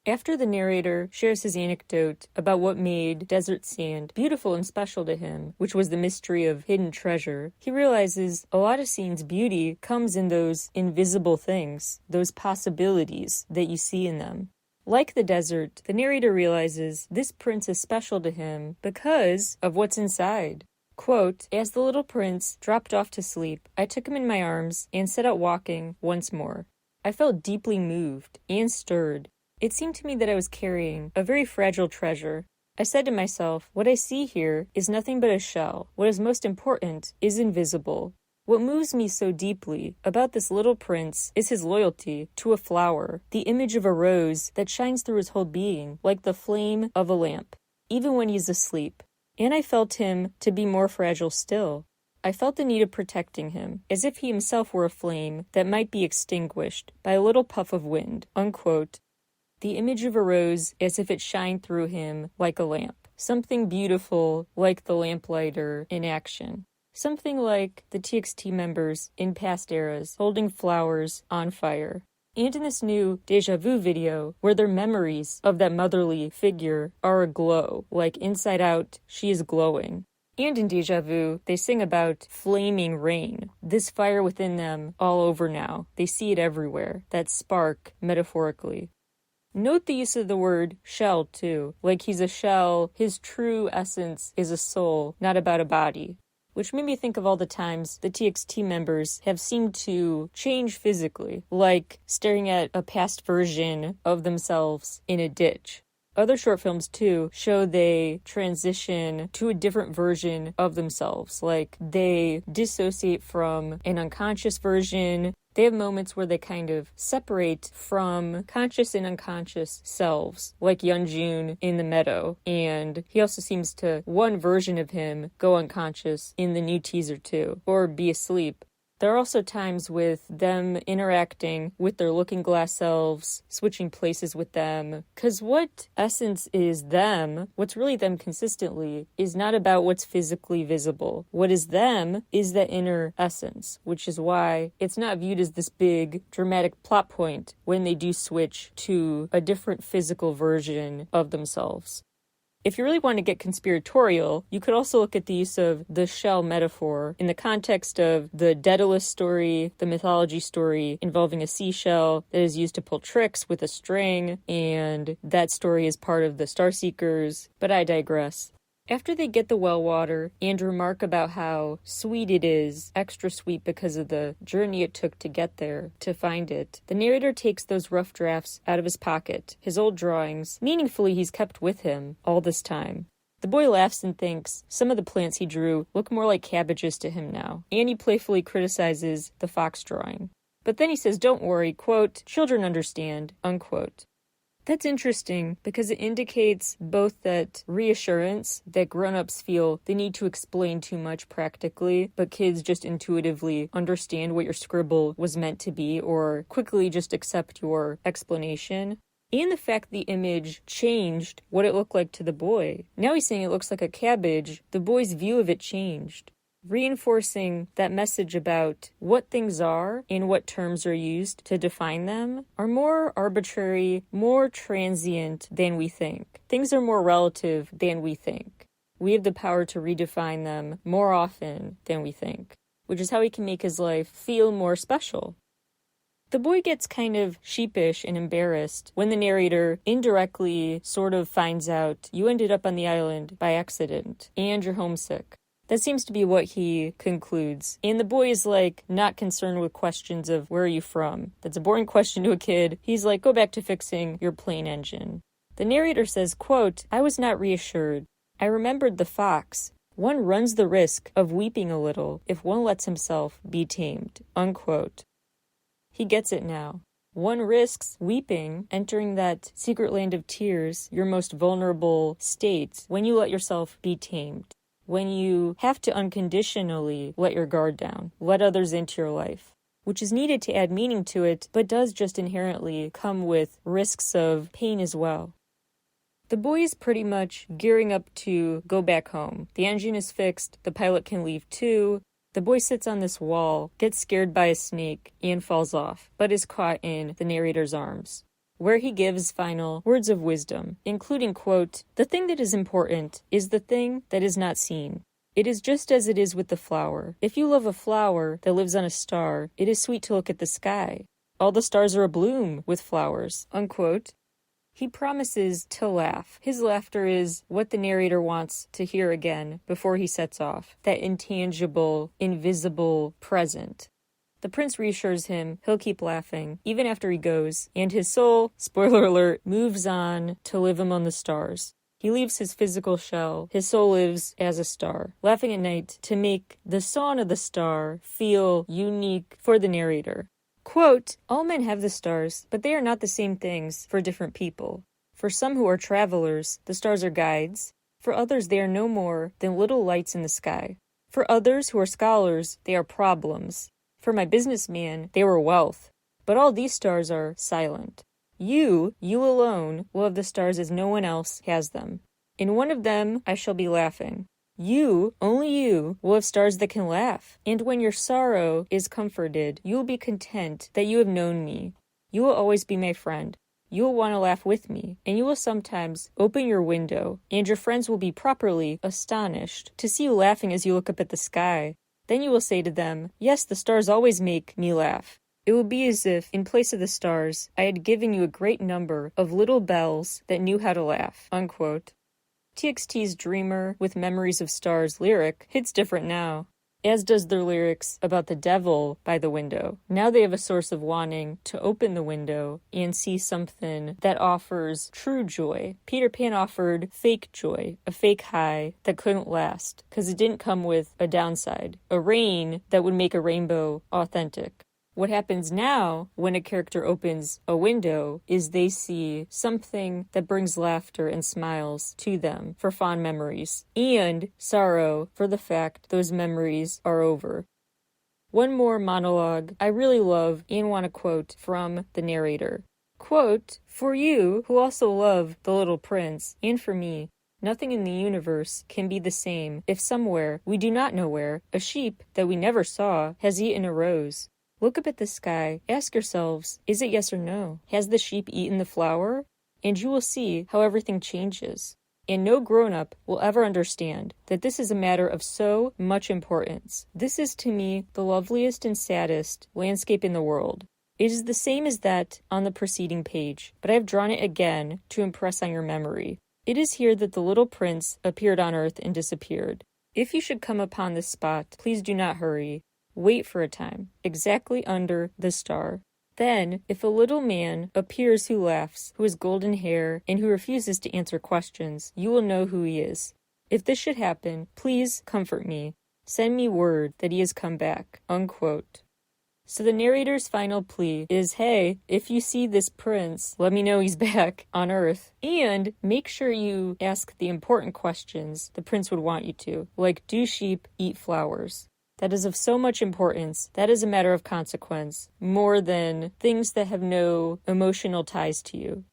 After the narrator shares his anecdote about what made desert sand beautiful and special to him, which was the mystery of hidden treasure, he realizes a lot of scenes' beauty comes in those invisible things, those possibilities that you see in them. Like the desert, the narrator realizes this prince is special to him because of what's inside. Quote, "As the little prince dropped off to sleep, I took him in my arms and set out walking once more. I felt deeply moved and stirred. It seemed to me that I was carrying a very fragile treasure. I said to myself, what I see here is nothing but a shell. What is most important is invisible. What moves me so deeply about this little prince is his loyalty to a flower, the image of a rose that shines through his whole being like the flame of a lamp, even when he's asleep. And I felt him to be more fragile still. I felt the need of protecting him, as if he himself were a flame that might be extinguished by a little puff of wind," unquote. The image of a rose as if it shined through him like a lamp. Something beautiful like the lamplighter in action. Something like the TXT members in past eras holding flowers on fire. And in this new Deja Vu video, where their memories of that motherly figure are aglow, like inside out, she is glowing. And in Deja Vu, they sing about flaming rain. This fire within them all over now. They see it everywhere. That spark, metaphorically. Note the use of the word shell, too. Like he's a shell, his true essence is a soul, not about a body. Which made me think of all the times the TXT members have seemed to change physically, like staring at a past version of themselves in a ditch. Other short films, too, show they transition to a different version of themselves, like they dissociate from an unconscious version. They have moments where they kind of separate from conscious and unconscious selves, like Yeonjun in The Meadow, and he also seems to, one version of him, go unconscious in the new teaser too, or be asleep. There are also times with them interacting with their looking glass selves, switching places with them. Because what essence is them, what's really them consistently, is not about what's physically visible. What is them is that inner essence, which is why it's not viewed as this big, dramatic plot point when they do switch to a different physical version of themselves. If you really want to get conspiratorial, you could also look at the use of the shell metaphor in the context of the Daedalus story, the mythology story involving a seashell that is used to pull tricks with a string, and that story is part of the Starseekers, but I digress. After they get the well water and remark about how sweet it is, extra sweet because of the journey it took to get there, to find it, the narrator takes those rough drafts out of his pocket, his old drawings, meaningfully he's kept with him all this time. The boy laughs and thinks some of the plants he drew look more like cabbages to him now, and he playfully criticizes the fox drawing. But then he says, don't worry, quote, children understand, unquote. That's interesting because it indicates both that reassurance that grown-ups feel they need to explain too much practically, but kids just intuitively understand what your scribble was meant to be or quickly just accept your explanation. And the fact the image changed what it looked like to the boy. Now he's saying it looks like a cabbage. The boy's view of it changed. Reinforcing that message about what things are and what terms are used to define them are more arbitrary, more transient than we think. Things are more relative than we think. We have the power to redefine them more often than we think, which is how he can make his life feel more special. The boy gets kind of sheepish and embarrassed when the narrator indirectly sort of finds out you ended up on the island by accident and you're homesick. That seems to be what he concludes. And the boy is like not concerned with questions of where are you from. That's a boring question to a kid. He's like, go back to fixing your plane engine. The narrator says, quote, I was not reassured. I remembered the fox. One runs the risk of weeping a little if one lets himself be tamed, unquote. He gets it now. One risks weeping, entering that secret land of tears, your most vulnerable state, when you let yourself be tamed. When you have to unconditionally let your guard down, let others into your life, which is needed to add meaning to it, but does just inherently come with risks of pain as well. The boy is pretty much gearing up to go back home. The engine is fixed, the pilot can leave too. The boy sits on this wall, gets scared by a snake, and falls off, but is caught in the narrator's arms, where he gives final words of wisdom, including, quote, the thing that is important is the thing that is not seen. It is just as it is with the flower. If you love a flower that lives on a star, it is sweet to look at the sky. All the stars are abloom with flowers, unquote. He promises to laugh. His laughter is what the narrator wants to hear again before he sets off, that intangible, invisible present. The prince reassures him he'll keep laughing, even after he goes, and his soul, spoiler alert, moves on to live among the stars. He leaves his physical shell, his soul lives as a star, laughing at night to make the song of the star feel unique for the narrator. Quote, all men have the stars, but they are not the same things for different people. For some who are travelers, the stars are guides. For others, they are no more than little lights in the sky. For others who are scholars, they are problems. For my businessman, they were wealth. But all these stars are silent. You alone, will have the stars as no one else has them. In one of them, I shall be laughing. You, only you, will have stars that can laugh. And when your sorrow is comforted, you will be content that you have known me. You will always be my friend. you will want to laugh with me, and you will sometimes open your window, and your friends will be properly astonished to see you laughing as you look up at the sky. Then you will say to them, yes, the stars always make me laugh. It will be as if, in place of the stars, I had given you a great number of little bells that knew how to laugh." Unquote. TXT's Dreamer with Memories of Stars lyric hits different now, as does their lyrics about the devil by the window. Now they have a source of wanting to open the window and see something that offers true joy. Peter Pan offered fake joy, a fake high that couldn't last, because it didn't come with a downside, a rain that would make a rainbow authentic. What happens now when a character opens a window is they see something that brings laughter and smiles to them for fond memories, and sorrow for the fact those memories are over. One more monologue I really love and want to quote from the narrator. Quote, "For you who also love The Little Prince, and for me, nothing in the universe can be the same if somewhere, we do not know where, a sheep that we never saw has eaten a rose. Look up at the sky. Ask yourselves, is it yes or no? Has the sheep eaten the flower? And you will see how everything changes. And no grown-up will ever understand that this is a matter of so much importance. This is to me the loveliest and saddest landscape in the world. It is the same as that on the preceding page, but I have drawn it again to impress on your memory. It is here that the little prince appeared on earth and disappeared. If you should come upon this spot, please do not hurry. Wait for a time, exactly under the star. Then, if a little man appears who laughs, who has golden hair, and who refuses to answer questions, you will know who he is. If this should happen, please comfort me. Send me word that he has come back." Unquote. So the narrator's final plea is, hey, if you see this prince, let me know he's back on Earth. And make sure you ask the important questions the prince would want you to, like, do sheep eat flowers? That is of so much importance. That is a matter of consequence, more than things that have no emotional ties to you.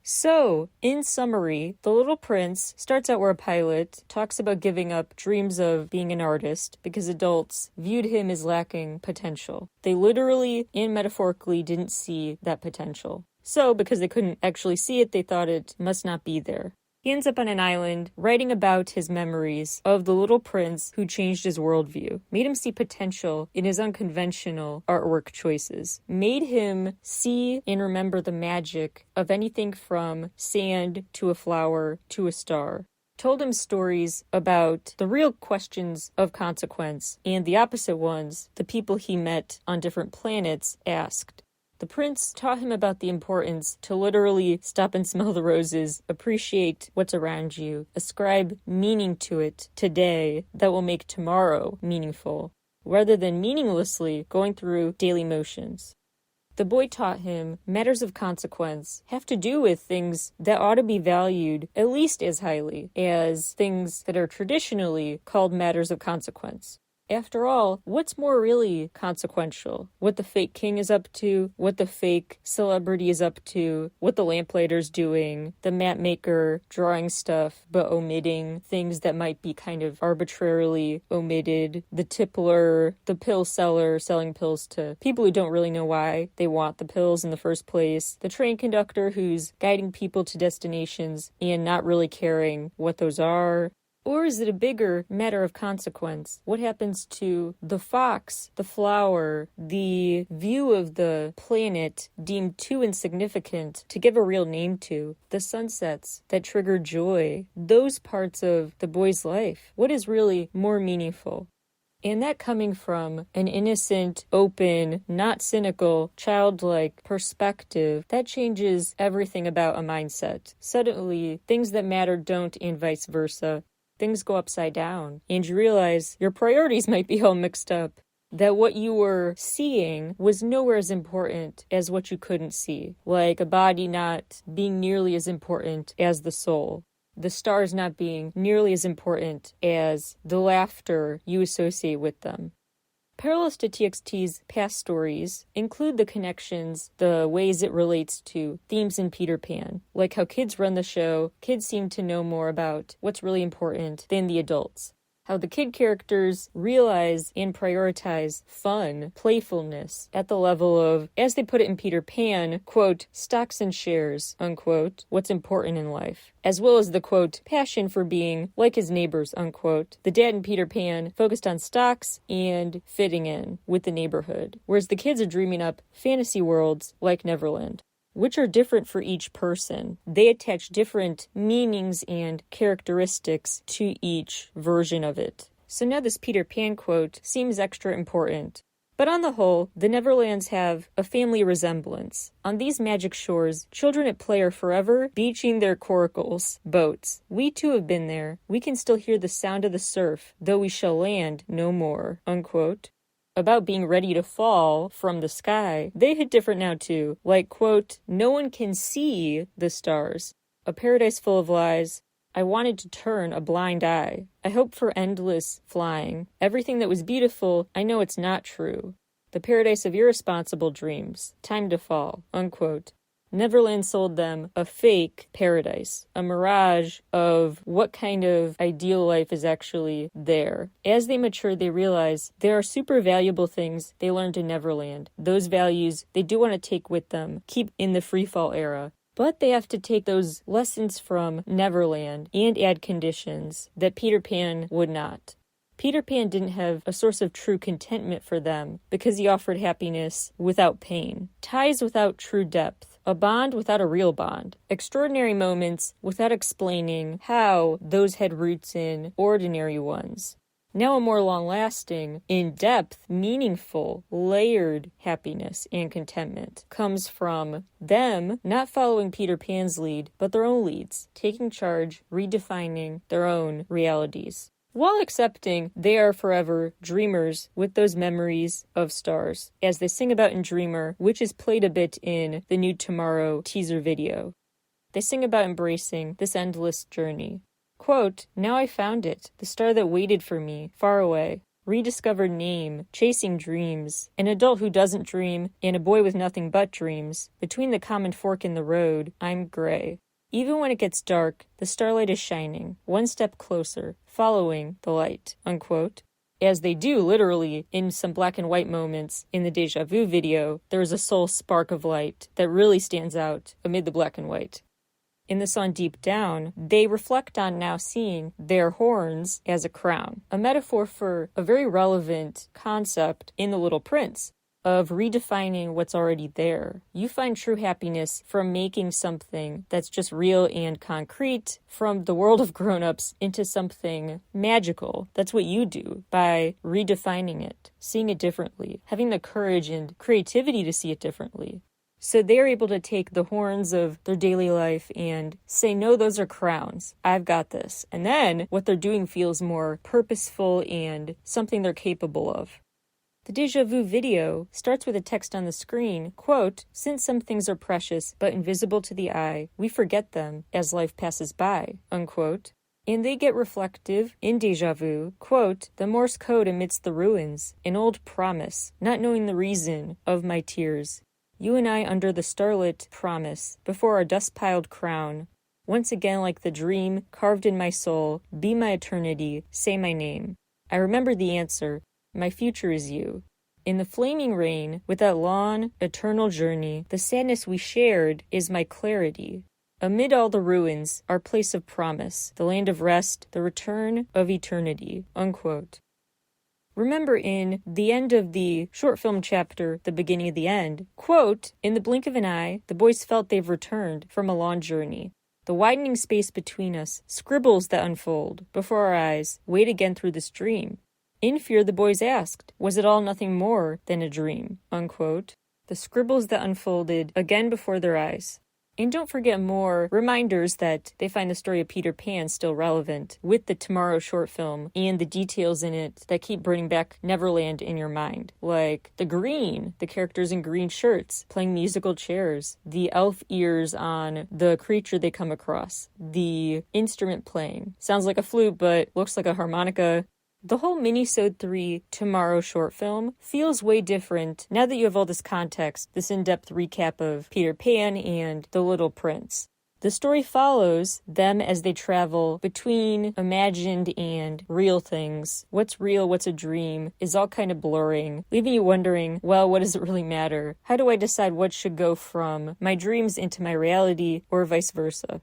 So, in summary, The Little Prince starts out where a pilot talks about giving up dreams of being an artist because adults viewed him as lacking potential. They literally and metaphorically didn't see that potential. So, because they couldn't actually see it, they thought it must not be there. He ends up on an island writing about his memories of the little prince who changed his worldview, made him see potential in his unconventional artwork choices, made him see and remember the magic of anything from sand to a flower to a star, told him stories about the real questions of consequence and the opposite ones the people he met on different planets asked. The prince taught him about the importance to literally stop and smell the roses, appreciate what's around you, ascribe meaning to it today that will make tomorrow meaningful, rather than meaninglessly going through daily motions. The boy taught him matters of consequence have to do with things that ought to be valued at least as highly as things that are traditionally called matters of consequence. After all, what's more really consequential? What the fake king is up to, what the fake celebrity is up to, what the lamplighter's doing, the map maker drawing stuff but omitting things that might be kind of arbitrarily omitted, the tippler, the pill seller selling pills to people who don't really know why they want the pills in the first place, the train conductor who's guiding people to destinations and not really caring what those are. Or is it a bigger matter of consequence? What happens to the fox, the flower, the view of the planet deemed too insignificant to give a real name to, the sunsets that trigger joy, those parts of the boy's life? What is really more meaningful? And that coming from an innocent, open, not cynical, childlike perspective, that changes everything about a mindset. Suddenly, things that matter don't, and vice versa. Things go upside down, and you realize your priorities might be all mixed up. That what you were seeing was nowhere as important as what you couldn't see, like a body not being nearly as important as the soul, the stars not being nearly as important as the laughter you associate with them. Parallels to TXT's past stories include the connections, the ways it relates to themes in Peter Pan, like how kids run the show, kids seem to know more about what's really important than the adults. how the kid characters realize and prioritize fun, playfulness, at the level of, as they put it in Peter Pan, quote, stocks and shares, unquote, what's important in life, as well as the, quote, passion for being like his neighbors, unquote. The dad in Peter Pan focused on stocks and fitting in with the neighborhood, whereas the kids are dreaming up fantasy worlds like Neverland, which are different for each person. They attach different meanings and characteristics to each version of it. So now this Peter Pan quote seems extra important. But on the whole, the Neverlands have a family resemblance. On these magic shores, children at play are forever beaching their coracles, boats. We too have been there. We can still hear the sound of the surf, though we shall land no more, unquote. About being ready to fall from the sky, they hit different now too. Like, quote, no one can see the stars. A paradise full of lies. I wanted to turn a blind eye. I hoped for endless flying. Everything that was beautiful, I know it's not true. The paradise of irresponsible dreams. Time to fall, unquote. Neverland sold them a fake paradise, a mirage of what kind of ideal life is actually there. As they mature, they realize there are super valuable things they learned in Neverland. Those values they do want to take with them, keep in the freefall era. But they have to take those lessons from Neverland and add conditions that Peter Pan would not. Peter Pan didn't have a source of true contentment for them because he offered happiness without pain, ties without true depth, a bond without a real bond, extraordinary moments without explaining how those had roots in ordinary ones. Now a more long-lasting, in-depth, meaningful, layered happiness and contentment comes from them not following Peter Pan's lead, but their own leads, taking charge, redefining their own realities, while accepting they are forever dreamers with those memories of stars, as they sing about in Dreamer, which is played a bit in the new Tomorrow teaser video. They sing about embracing this endless journey. Quote, now I found it, the star that waited for me, far away. Rediscovered name, chasing dreams, an adult who doesn't dream, and a boy with nothing but dreams. Between the common fork in the road, I'm gray. Even when it gets dark, the starlight is shining, one step closer, following the light, unquote. As they do, literally, in some black and white moments in the Deja Vu video, there is a sole spark of light that really stands out amid the black and white. In the song Deep Down, they reflect on now seeing their horns as a crown, a metaphor for a very relevant concept in The Little Prince, of redefining what's already there. You find true happiness from making something that's just real and concrete from the world of grown-ups into something magical. That's what you do by redefining it, seeing it differently, having the courage and creativity to see it differently. So they're able to take the horns of their daily life and say, no, those are crowns. I've got this. And then what they're doing feels more purposeful and something they're capable of. The Deja Vu video starts with a text on the screen, quote, since some things are precious but invisible to the eye, we forget them as life passes by, unquote. And they get reflective in Deja Vu, quote, the Morse code amidst the ruins, an old promise, not knowing the reason of my tears. You and I under the starlit promise, before our dust-piled crown. Once again like the dream carved in my soul, be my eternity, say my name. I remember the answer. My future is you. In the flaming rain, with that long, eternal journey, the sadness we shared is my clarity. Amid all the ruins, our place of promise, the land of rest, the return of eternity, unquote. Remember in the end of the short film chapter, the beginning of the end, quote, in the blink of an eye, the boys felt they've returned from a long journey. The widening space between us, scribbles that unfold before our eyes, wait again through this dream. In fear, the boys asked, was it all nothing more than a dream, unquote. The scribbles that unfolded again before their eyes. And don't forget more reminders that they find the story of Peter Pan still relevant with the Tomorrow short film and the details in it that keep bringing back Neverland in your mind. Like the characters in green shirts playing musical chairs, the elf ears on the creature they come across, the instrument playing. Sounds like a flute, but looks like a harmonica. The whole minisode 3 Tomorrow short film feels way different now that you have all this context, this in-depth recap of Peter Pan and The Little Prince. The story follows them as they travel between imagined and real things. What's real, what's a dream, is all kind of blurring, leaving you wondering, well, what does it really matter? How do I decide what should go from my dreams into my reality, or vice versa?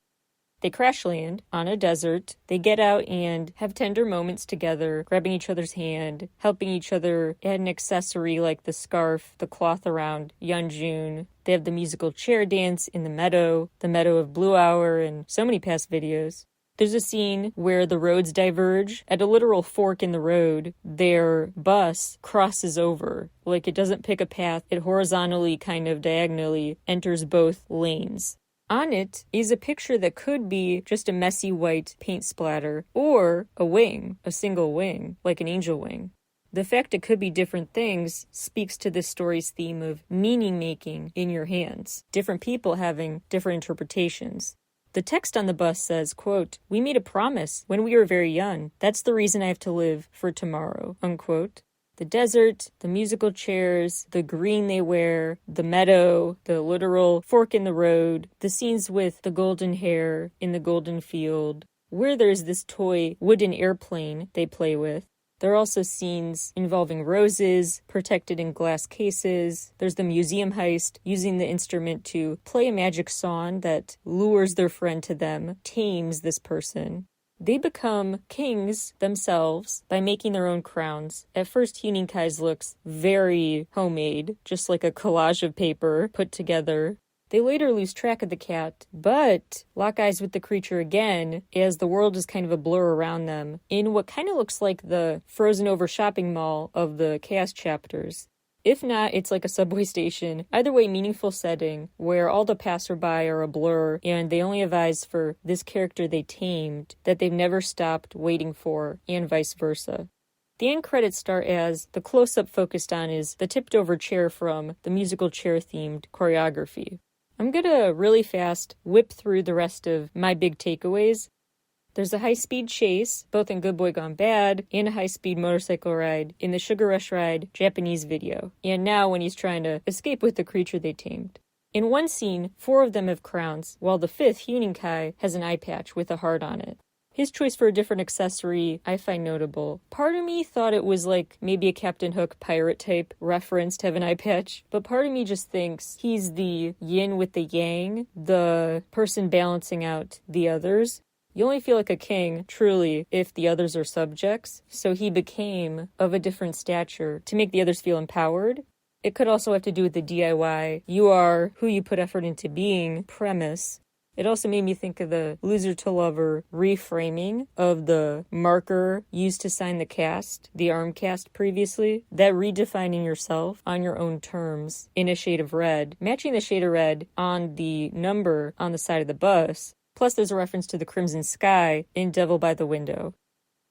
They crash land on a desert. They get out and have tender moments together, grabbing each other's hand, helping each other add an accessory like the scarf, the cloth around Yeonjun. They have the musical chair dance in the meadow of Blue Hour, and so many past videos. There's a scene where the roads diverge. At a literal fork in the road, their bus crosses over. Like, it doesn't pick a path, it horizontally, kind of diagonally, enters both lanes. On it is a picture that could be just a messy white paint splatter, or a wing, a single wing, like an angel wing. The fact it could be different things speaks to this story's theme of meaning-making in your hands, different people having different interpretations. The text on the bus says, quote, "We made a promise when we were very young. That's the reason I have to live for tomorrow," unquote. The desert, the musical chairs, the green they wear, the meadow, the literal fork in the road, the scenes with the golden hair in the golden field, where there's this toy wooden airplane they play with. There are also scenes involving roses protected in glass cases. There's the museum heist using the instrument to play a magic song that lures their friend to them, tames this person. They become kings themselves by making their own crowns. At first, Huening-Kai's looks very homemade, just like a collage of paper put together. They later lose track of the cat, but lock eyes with the creature again as the world is kind of a blur around them in what kind of looks like the frozen over shopping mall of the Chaos chapters. If not, it's like a subway station. Either way, meaningful setting where all the passerby are a blur and they only have eyes for this character they tamed that they've never stopped waiting for, and vice versa. The end credits start as the close-up focused on is the tipped-over chair from the musical chair-themed choreography. I'm gonna really fast whip through the rest of my big takeaways. There's a high-speed chase, both in Good Boy Gone Bad, and a high-speed motorcycle ride in the Sugar Rush Ride Japanese video, and now when he's trying to escape with the creature they tamed. In one scene, 4 of them have crowns, while the 5th, Huening-Kai, has an eye patch with a heart on it. His choice for a different accessory I find notable. Part of me thought it was like maybe a Captain Hook pirate type reference to have an eye patch, but part of me just thinks he's the yin with the yang, the person balancing out the others. You only feel like a king, truly, if the others are subjects, so he became of a different stature to make the others feel empowered. It could also have to do with the DIY, you are who you put effort into being premise. It also made me think of the loser to lover reframing of the marker used to sign the cast, the arm cast previously. That redefining yourself on your own terms in a shade of red, matching the shade of red on the number on the side of the bus. Plus there's a reference to the crimson sky in Devil by the Window.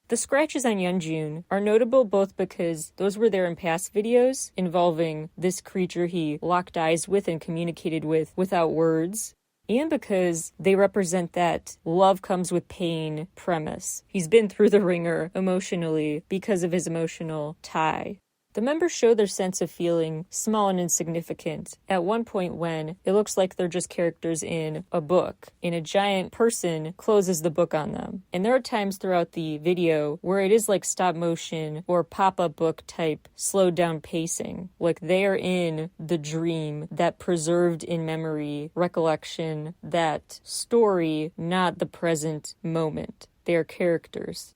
The scratches on Yeonjun are notable both because those were there in past videos involving this creature he locked eyes with and communicated with without words, and because they represent that love comes with pain premise. He's been through the ringer emotionally because of his emotional tie. The members show their sense of feeling small and insignificant at one point when it looks like they're just characters in a book, and a giant person closes the book on them. And there are times throughout the video where it is like stop motion or pop-up book type slowed down pacing, like they are in the dream, that preserved in memory recollection, that story, not the present moment. They are characters.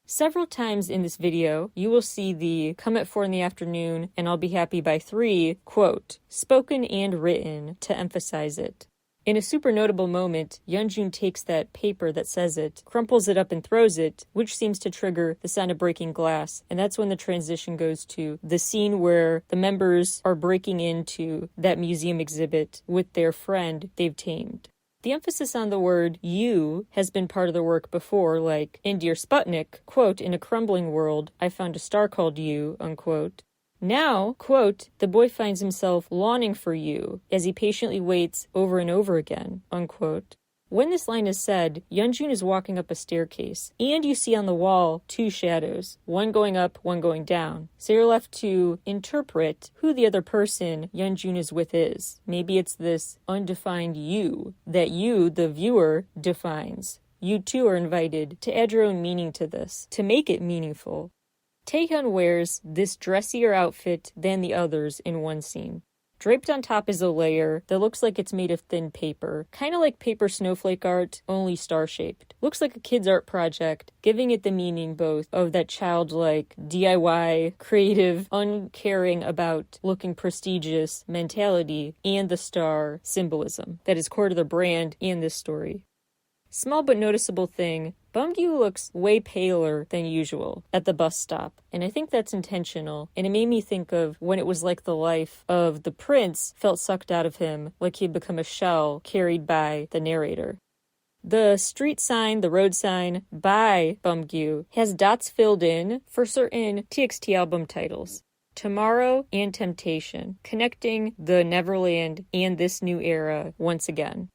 Several times in this video, you will see the "come at 4 in the afternoon and I'll be happy by 3" quote, spoken and written to emphasize it. In a super notable moment, Yeonjun takes that paper that says it, crumples it up and throws it, which seems to trigger the sound of breaking glass, and that's when the transition goes to the scene where the members are breaking into that museum exhibit with their friend they've tamed. The emphasis on the word "you" has been part of the work before, like in Dear Sputnik, quote, "In a crumbling world, I found a star called you," unquote. Now, quote, "The boy finds himself longing for you as he patiently waits over and over again," unquote. When this line is said, Yeonjun is walking up a staircase, and you see on the wall 2 shadows, one going up, one going down. So you're left to interpret who the other person Yeonjun is with is. Maybe it's this undefined you that you, the viewer, defines. You too are invited to add your own meaning to this, to make it meaningful. Taehyun wears this dressier outfit than the others in one scene. Draped on top is a layer that looks like it's made of thin paper, kind of like paper snowflake art, only star-shaped. Looks like a kid's art project, giving it the meaning both of that childlike, DIY, creative, uncaring about looking prestigious mentality and the star symbolism that is core to the brand and this story. Small but noticeable thing, Beomgyu looks way paler than usual at the bus stop, and I think that's intentional, and it made me think of when it was like the life of the prince felt sucked out of him, like he'd become a shell carried by the narrator. The street sign, the road sign, by Beomgyu, has dots filled in for certain TXT album titles. Tomorrow and Temptation, connecting the Neverland and this new era once again.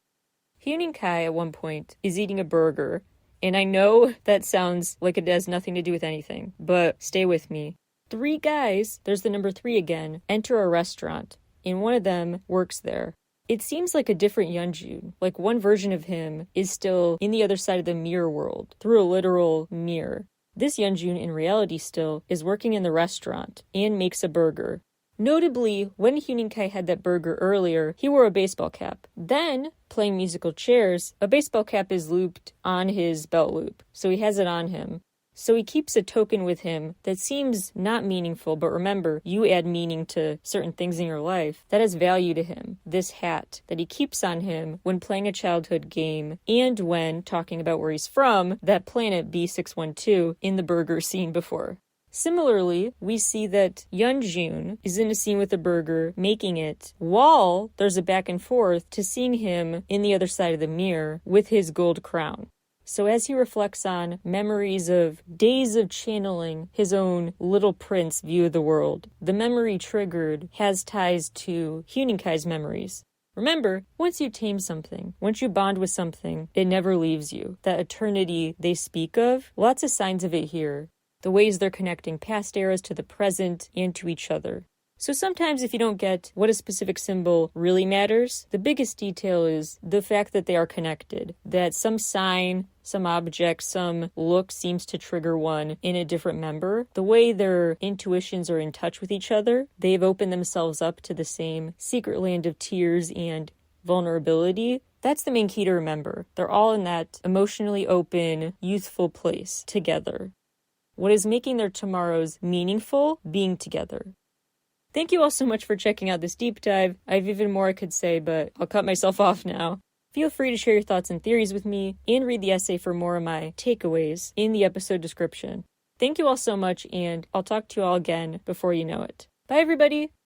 Hyunin Kai at one point is eating a burger, and I know that sounds like it has nothing to do with anything, but stay with me. 3 guys, there's the number 3 again, enter a restaurant, and one of them works there. It seems like a different Yeonjun, like one version of him is still in the other side of the mirror world, through a literal mirror. This Yeonjun in reality still is working in the restaurant and makes a burger. Notably, when Hyunin Kai had that burger earlier, he wore a baseball cap. Then, playing musical chairs, a baseball cap is looped on his belt loop, so he has it on him. So he keeps a token with him that seems not meaningful, but remember, you add meaning to certain things in your life. That has value to him. This hat that he keeps on him when playing a childhood game and when talking about where he's from, that planet B612 in the burger scene before. Similarly, we see that Yeonjun is in a scene with a burger, making it, while there's a back and forth to seeing him in the other side of the mirror with his gold crown. So as he reflects on memories of days of channeling his own little prince view of the world, the memory triggered has ties to Hyunin Kai's memories. Remember, once you tame something, once you bond with something, it never leaves you. That eternity they speak of, lots of signs of it here. The ways they're connecting past eras to the present and to each other. So sometimes if you don't get what a specific symbol really matters, the biggest detail is the fact that they are connected. That some sign, some object, some look seems to trigger one in a different member. The way their intuitions are in touch with each other, they've opened themselves up to the same secret land of tears and vulnerability. That's the main key to remember. They're all in that emotionally open, youthful place together. What is making their tomorrows meaningful? Being together. Thank you all so much for checking out this deep dive. I have even more I could say, but I'll cut myself off now. Feel free to share your thoughts and theories with me, and read the essay for more of my takeaways in the episode description. Thank you all so much, and I'll talk to you all again before you know it. Bye, everybody!